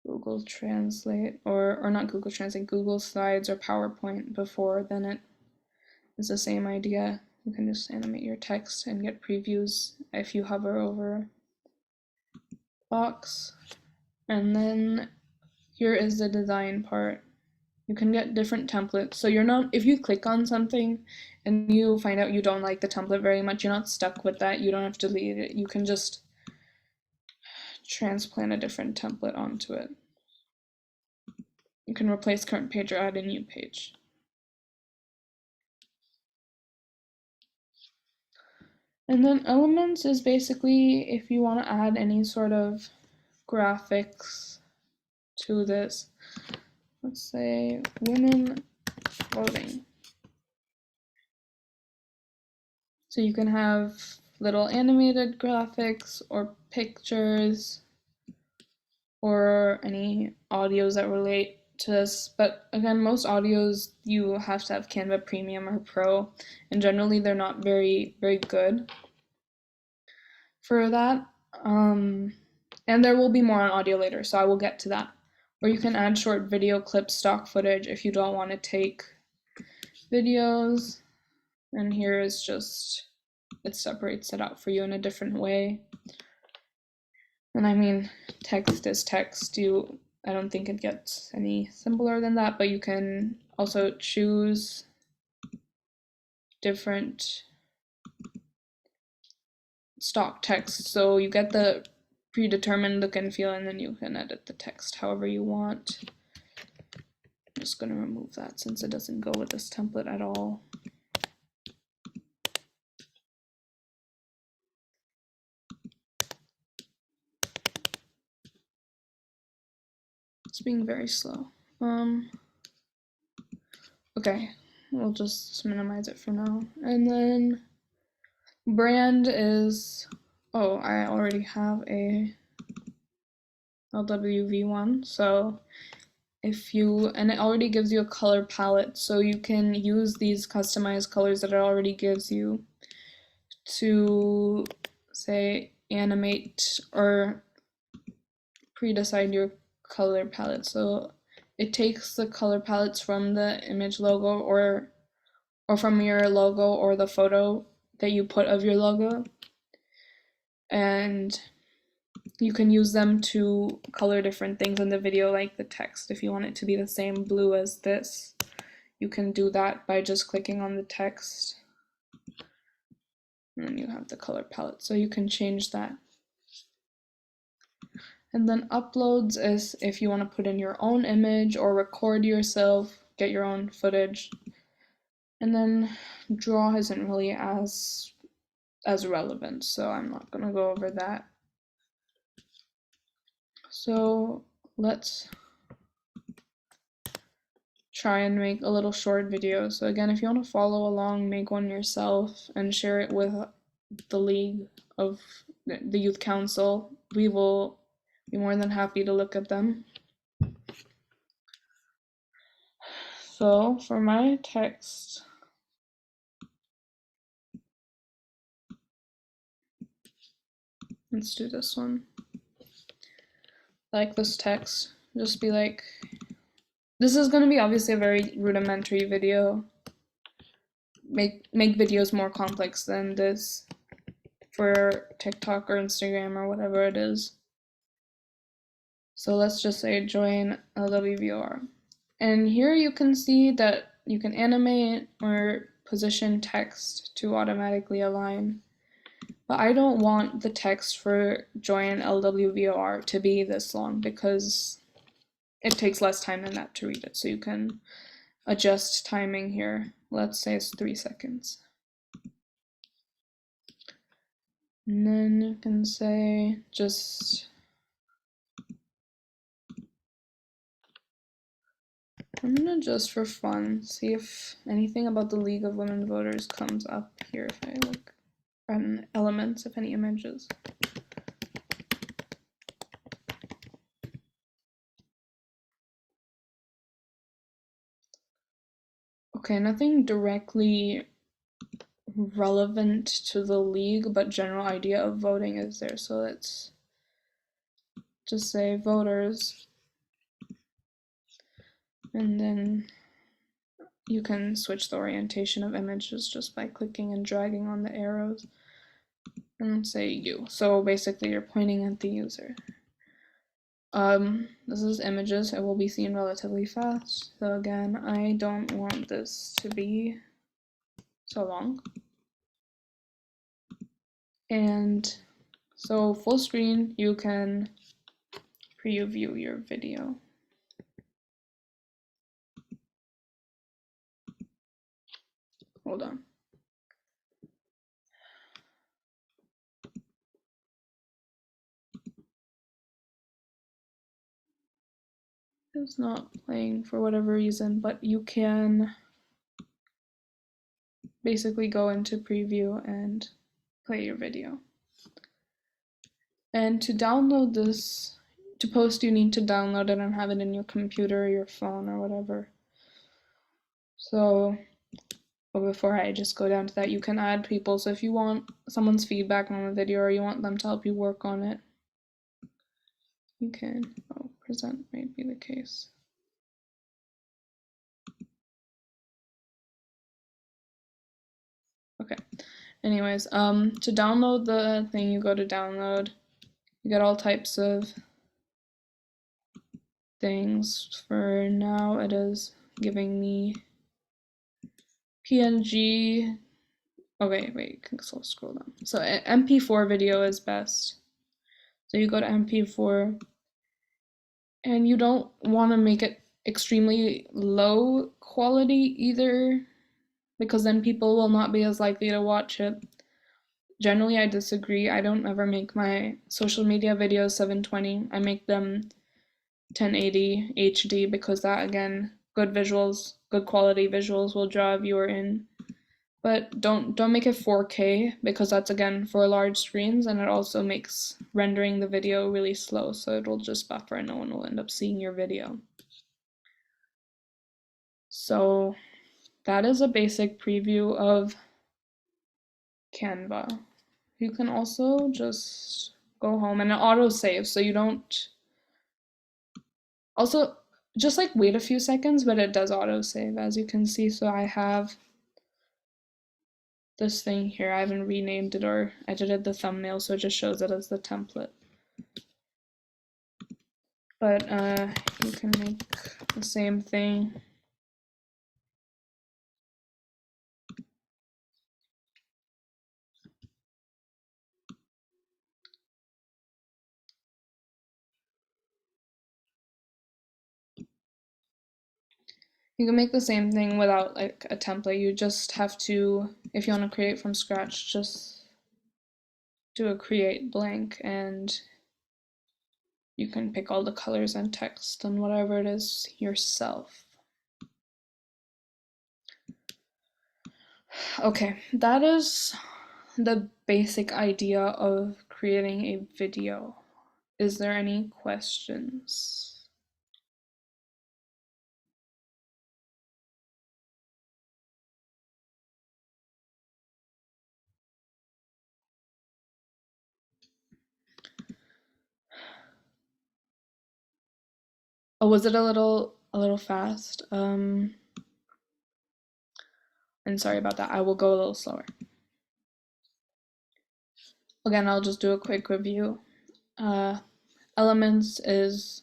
Google Translate or not Google Translate, Google Slides or PowerPoint before, then it is the same idea. You can just animate your text and get previews if you hover over box. And then here is the design part. You can get different templates. So you're not, if you click on something and you find out you don't like the template very much, you're not stuck with that. You don't have to delete it. You can just transplant a different template onto it. You can replace current page or add a new page. And then elements is basically if you want to add any sort of graphics to this. Let's say women voting. So you can have little animated graphics or pictures or any audios that relate to this. But again, most audios you have to have Canva Premium or Pro, and generally they're not very good for that. And there will be more on audio later, so I will get to that. Or you can add short video clips, stock footage if you don't want to take videos. And here is just, it separates it out for you in a different way. And I mean, text is text. I don't think it gets any simpler than that, but you can also choose different stock text. So you get the predetermined look and feel, and then you can edit the text however you want. I'm just going to remove that since it doesn't go with this template at all. It's being very slow. Okay, we'll just minimize it for now. And then brand is, oh, I already have a LWV one, so and it already gives you a color palette, so you can use these customized colors that it already gives you to, say, animate or pre-decide your color palette. So it takes the color palettes from the image logo or from your logo or the photo that you put of your logo, and you can use them to color different things in the video, like the text. If you want it to be the same blue as this, you can do that by just clicking on the text, and then you have the color palette, so you can change that. And then uploads is if you want to put in your own image or record yourself, get your own footage. And then draw isn't really as relevant, so I'm not going to go over that. So let's try and make a little short video. So again, if you want to follow along, make one yourself and share it with the League of the Youth Council. We will be more than happy to look at them. So for my text, let's do this one. Like this text, just be like, this is going to be obviously a very rudimentary video. Make videos more complex than this for TikTok or Instagram or whatever it is. So let's just say join LWVOR. And here you can see that you can animate or position text to automatically align. But I don't want the text for join LWVOR to be this long because it takes less time than that to read it. So you can adjust timing here. Let's say it's 3 seconds. And then you can say I'm gonna just for fun see if anything about the League of Women Voters comes up here if I look on elements, if any images. Okay, nothing directly relevant to the League, but general idea of voting is there. So let's just say voters. And then you can switch the orientation of images just by clicking and dragging on the arrows. And say you. So basically you're pointing at the user. This is images. It will be seen relatively fast. So again, I don't want this to be so long. And so full screen, you can preview your video. Hold on. It's not playing for whatever reason, but you can basically go into preview and play your video. And to download this, to post, you need to download it and have it in your computer or your phone or whatever. So, but before I just go down to that, you can add people. So if you want someone's feedback on a video or you want them to help you work on it, you can. Oh, present might be the case. Okay. Anyways, to download the thing, you go to download. You get all types of things. For now, it is giving me PNG. Okay, wait, can scroll down. So MP4 video is best. So you go to MP4, and you don't want to make it extremely low quality either, because then people will not be as likely to watch it. Generally, I disagree. I don't ever make my social media videos 720. I make them 1080 HD because that, again, good visuals, good quality visuals will draw a viewer in. But don't make it 4K because that's, again, for large screens, and it also makes rendering the video really slow, so it'll just buffer and no one will end up seeing your video. So that is a basic preview of Canva. You can also just go home and it auto saves, so you don't. Also, just like wait a few seconds, but it does auto save, as you can see. So I have this thing here. I haven't renamed it or edited the thumbnail, so it just shows it as the template. But you can make the same thing. You can make the same thing without like a template. You just have to, if you want to create from scratch, just do a create blank and you can pick all the colors and text and whatever it is yourself. Okay, that is the basic idea of creating a video. Is there any questions? Oh, was it a little fast? And sorry about that. I will go a little slower. Again, I'll just do a quick review. Elements is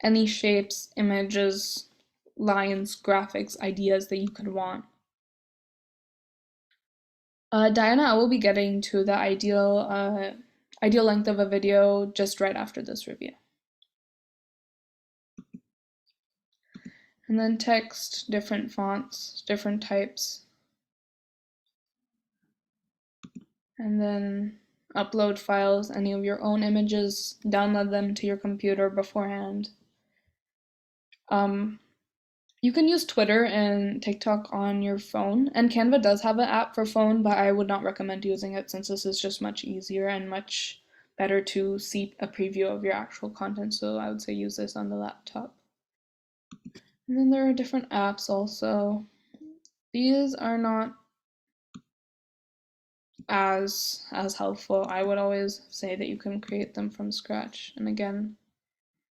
any shapes, images, lines, graphics, ideas that you could want. Diana, I will be getting to the ideal length of a video just right after this review. And then text, different fonts, different types. And then upload files, any of your own images, download them to your computer beforehand. You can use Twitter and TikTok on your phone, and Canva does have an app for phone, but I would not recommend using it since this is just much easier and much better to see a preview of your actual content, so I would say use this on the laptop. And then there are different apps also. These are not as helpful. I would always say that you can create them from scratch. And again,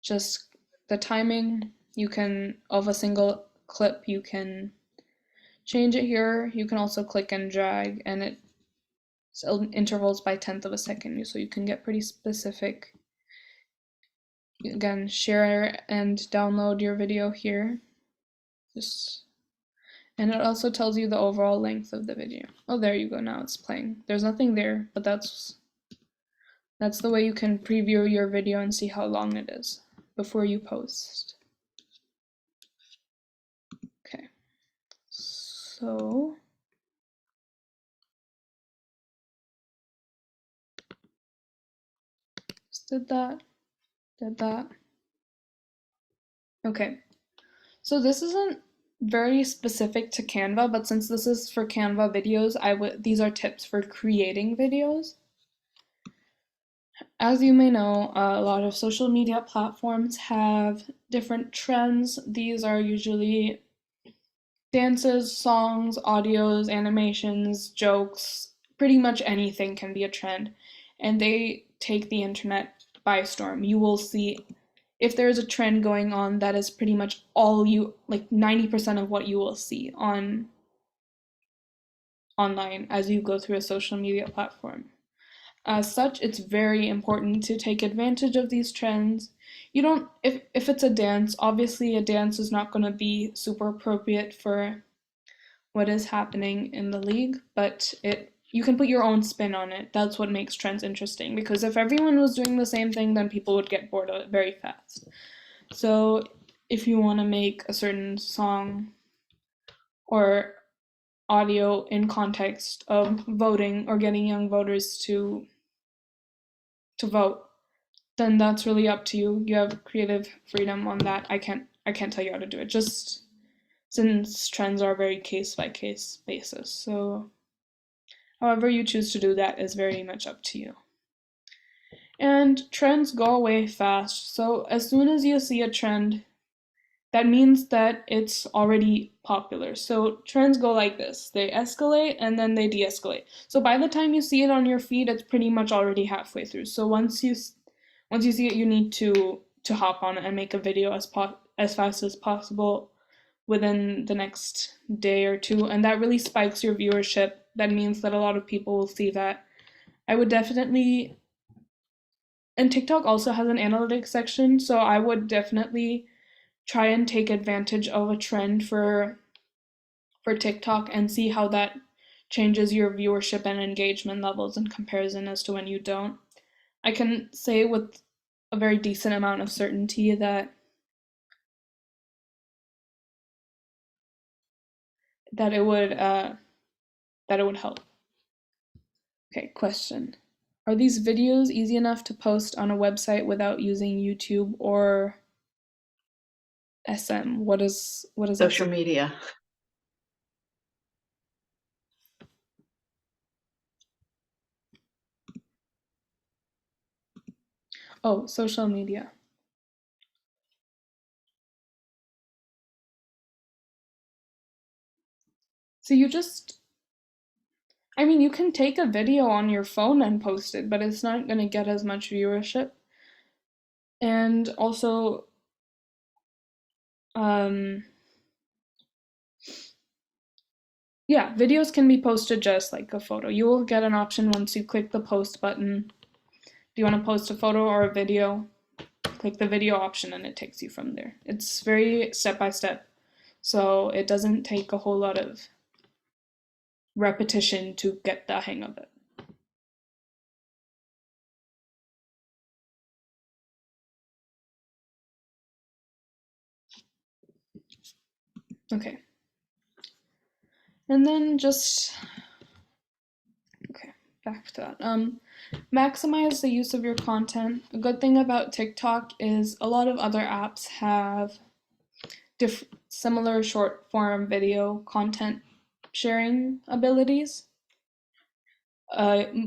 just the timing, you can, of a single clip, you can change it here. You can also click and drag, and it intervals by 1/10 of a second, so you can get pretty specific again, share and download your video here. And it also tells you the overall length of the video. Oh, there you go, now it's playing. There's nothing there, but that's the way you can preview your video and see how long it is before you post. Okay, so just did that. Okay, so this isn't very specific to Canva, but since this is for Canva videos, these are tips for creating videos. As you may know, a lot of social media platforms have different trends. These are usually dances, songs, audios, animations, jokes, pretty much anything can be a trend. And they take the internet by storm. You will see if there is a trend going on, that is pretty much all you, like 90% of what you will see online as you go through a social media platform. As such, it's very important to take advantage of these trends. You don't, if it's a dance, obviously a dance is not going to be super appropriate for what is happening in the league, but you can put your own spin on it. That's what makes trends interesting, because if everyone was doing the same thing, then people would get bored of it very fast. So if you want to make a certain song or audio in context of voting or getting young voters to vote, then that's really up to you. You have creative freedom on that. I can't tell you how to do it, just since trends are very case by case basis. So however you choose to do that is very much up to you. And trends go away fast. So as soon as you see a trend, that means that it's already popular. So trends go like this. They escalate and then they de-escalate. So by the time you see it on your feed, it's pretty much already halfway through. So once you see it, you need to hop on it and make a video as fast as possible within the next day or two, and that really spikes your viewership. That means that a lot of people will see that. I would definitely, and TikTok also has an analytics section, so I would definitely try and take advantage of a trend for TikTok and see how that changes your viewership and engagement levels in comparison as to when you don't. I can say with a very decent amount of certainty that it would help. Okay, question. Are these videos easy enough to post on a website without using YouTube or SM? What is Social media. Oh, social media. So you can take a video on your phone and post it, but it's not going to get as much viewership. And also, yeah, videos can be posted just like a photo. You will get an option once you click the post button. Do you want to post a photo or a video? Click the video option and it takes you from there. It's very step by step, so it doesn't take a whole lot of repetition to get the hang of it. Okay. And then back to that. Maximize the use of your content. A good thing about TikTok is a lot of other apps have similar short form video content sharing abilities.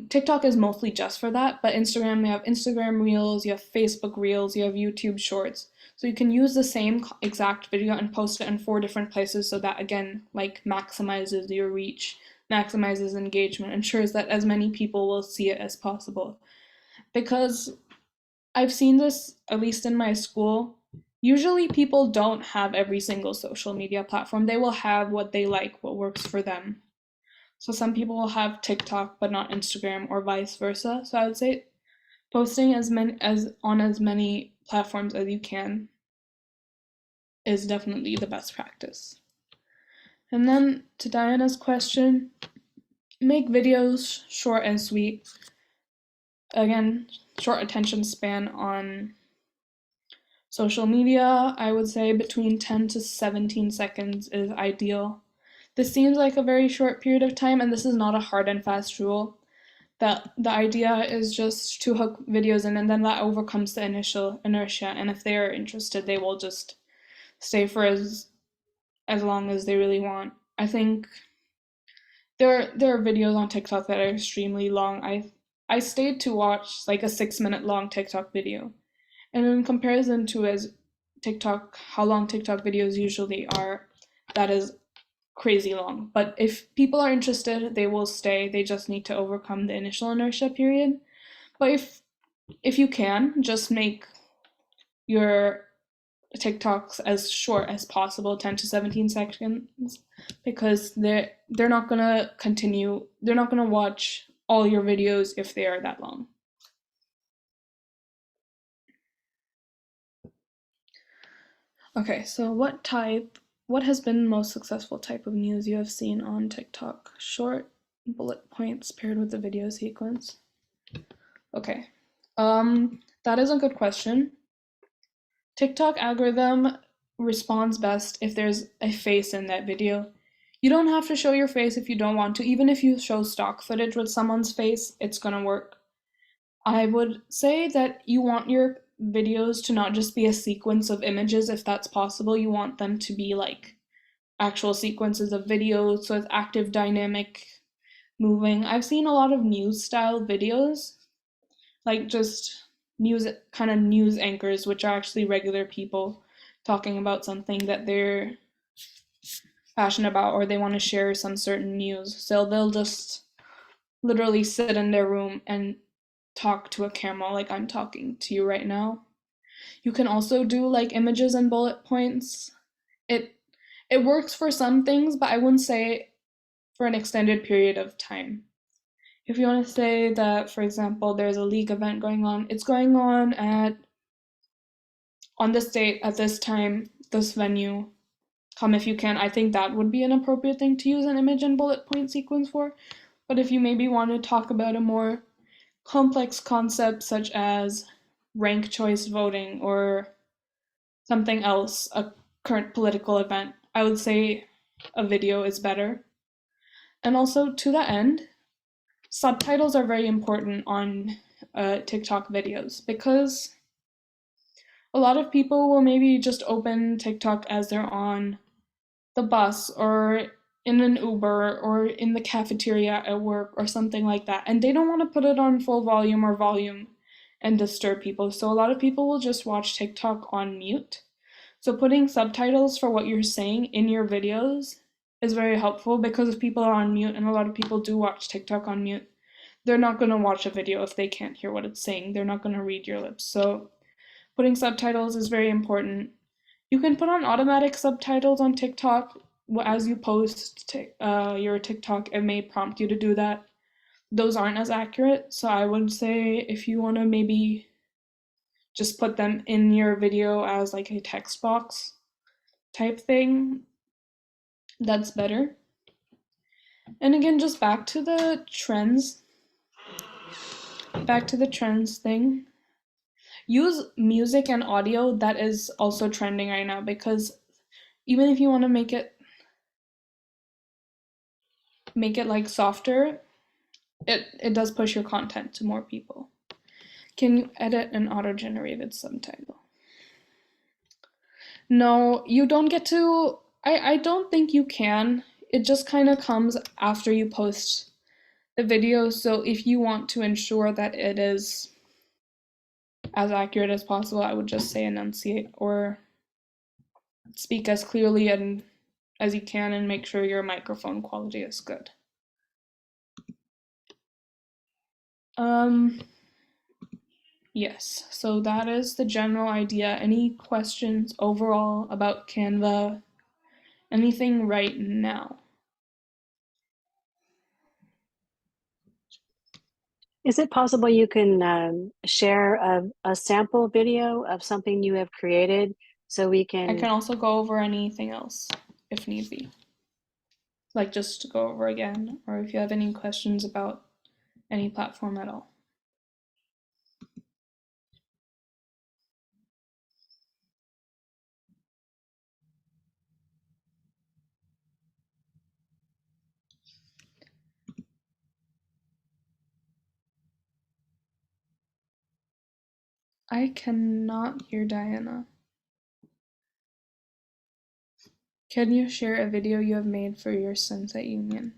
TikTok is mostly just for that, but Instagram, you have Instagram Reels, you have Facebook Reels, you have YouTube Shorts. So you can use the same exact video and post it in 4 different places, so that again, like, maximizes your reach, maximizes engagement, ensures that as many people will see it as possible. Because I've seen this, at least in my school, usually people don't have every single social media platform. They will have what they like, what works for them. So some people will have TikTok but not Instagram, or vice versa. So I would say posting on as many platforms as you can is definitely the best practice. And then to Diana's question, make videos short and sweet. Again, short attention span on social media, I would say between 10 to 17 seconds is ideal. This seems like a very short period of time, and this is not a hard and fast rule. That the idea is just to hook videos in, and then that overcomes the initial inertia. And if they are interested, they will just stay for as long as they really want. I think there are videos on TikTok that are extremely long. I stayed to watch like a 6-minute long TikTok video, and in comparison to how long TikTok videos usually are, that is crazy long. But if people are interested, they will stay. They just need to overcome the initial inertia period. But if you can, just make your TikToks as short as possible, 10 to 17 seconds, because they're not gonna continue. They're not gonna watch all your videos if they are that long. Okay, so what has been the most successful type of news you have seen on TikTok? Short bullet points paired with the video sequence. Okay, that is a good question. TikTok algorithm responds best if there's a face in that video. You don't have to show your face if you don't want to. Even if you show stock footage with someone's face, it's gonna work. I would say that you want your videos to not just be a sequence of images if that's possible. You want them to be like actual sequences of videos, so it's active, dynamic, moving. I've seen a lot of news style videos, like just news anchors, which are actually regular people talking about something that they're passionate about or they want to share some certain news. So they'll just literally sit in their room and talk to a camera like I'm talking to you right now. You can also do like images and bullet points. It it works for some things, but I wouldn't say for an extended period of time. If you want to say that, for example, there's a league event going on, it's going on this date at this time, this venue. Come if you can. I think that would be an appropriate thing to use an image and bullet point sequence for. But if you maybe want to talk about a more complex concept such as rank choice voting or something else, a current political event, I would say a video is better. And also, to that end, subtitles are very important on TikTok videos because a lot of people will maybe just open TikTok as they're on the bus or in an Uber or in the cafeteria at work or something like that. And they don't want to put it on full volume or volume and disturb people. So a lot of people will just watch TikTok on mute. So putting subtitles for what you're saying in your videos is very helpful because if people are on mute, and a lot of people do watch TikTok on mute, they're not going to watch a video if they can't hear what it's saying. They're not going to read your lips. So putting subtitles is very important. You can put on automatic subtitles on TikTok as you post your TikTok. It may prompt you to do that. Those aren't as accurate, so I would say if you want to maybe just put them in your video as like a text box type thing, that's better. And again, just back to the trends thing. Use music and audio that is also trending right now, because even if you want to make it like softer, it does push your content to more people. Can you edit an auto-generated subtitle? No, you don't get to. I don't think you can. It just kind of comes after you post the video. So if you want to ensure that it is as accurate as possible, I would just say enunciate or speak as clearly and as you can and make sure your microphone quality is good. Yes, so that is the general idea. Any questions overall about Canva? Anything right now? Is it possible you can share a sample video of something you have created so we I can can, also go over anything else if need be. Like just to go over again, or if you have any questions about any platform at all. I cannot hear Diana. Can you share a video you have made for your Sunset Union?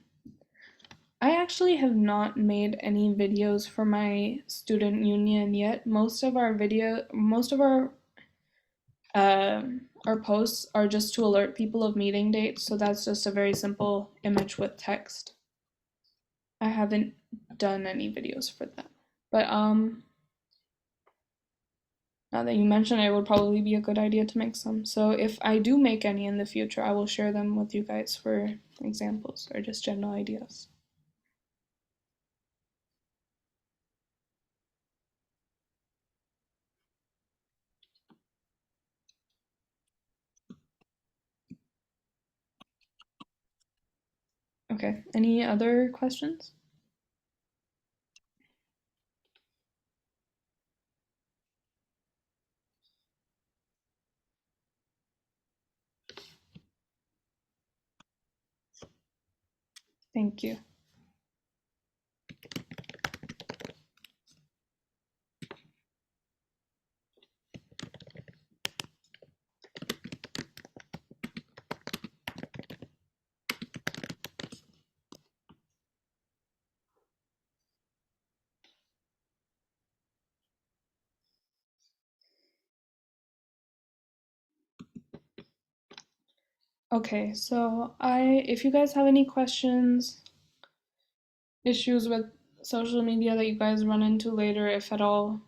I actually have not made any videos for my student union yet. Most of our our posts are just to alert people of meeting dates, so that's just a very simple image with text. I haven't done any videos for that. But now that you mention it, it would probably be a good idea to make some. So if I do make any in the future, I will share them with you guys for examples or just general ideas. Okay, any other questions? Thank you. Okay, so if you guys have any questions, issues with social media that you guys run into later, if at all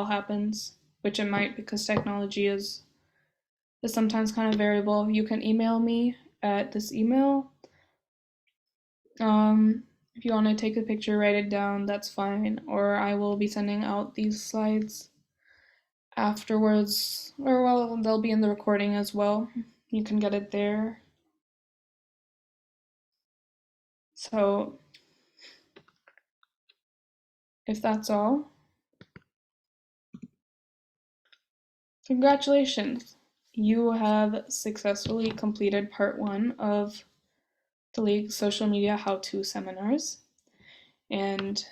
happens, which it might because technology is sometimes kind of variable, you can email me at this email. If you want to take a picture, write it down, that's fine. Or I will be sending out these slides afterwards, or well, they'll be in the recording as well. You can get it there. So if that's all, congratulations. You have successfully completed part 1 of the League's social media how-to seminars. And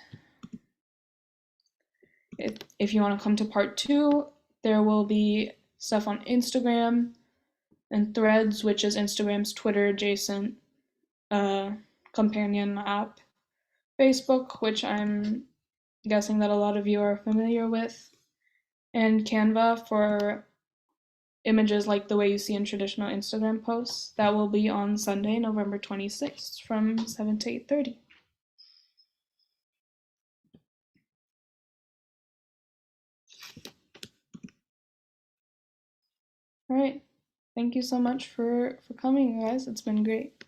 if you want to come to part 2, there will be stuff on Instagram and Threads, which is Instagram's Twitter adjacent companion app, Facebook, which I'm guessing that a lot of you are familiar with, and Canva for images like the way you see in traditional Instagram posts. That will be on Sunday, November 26th from 7 to 8:30. All right. Thank you so much for coming, guys. It's been great.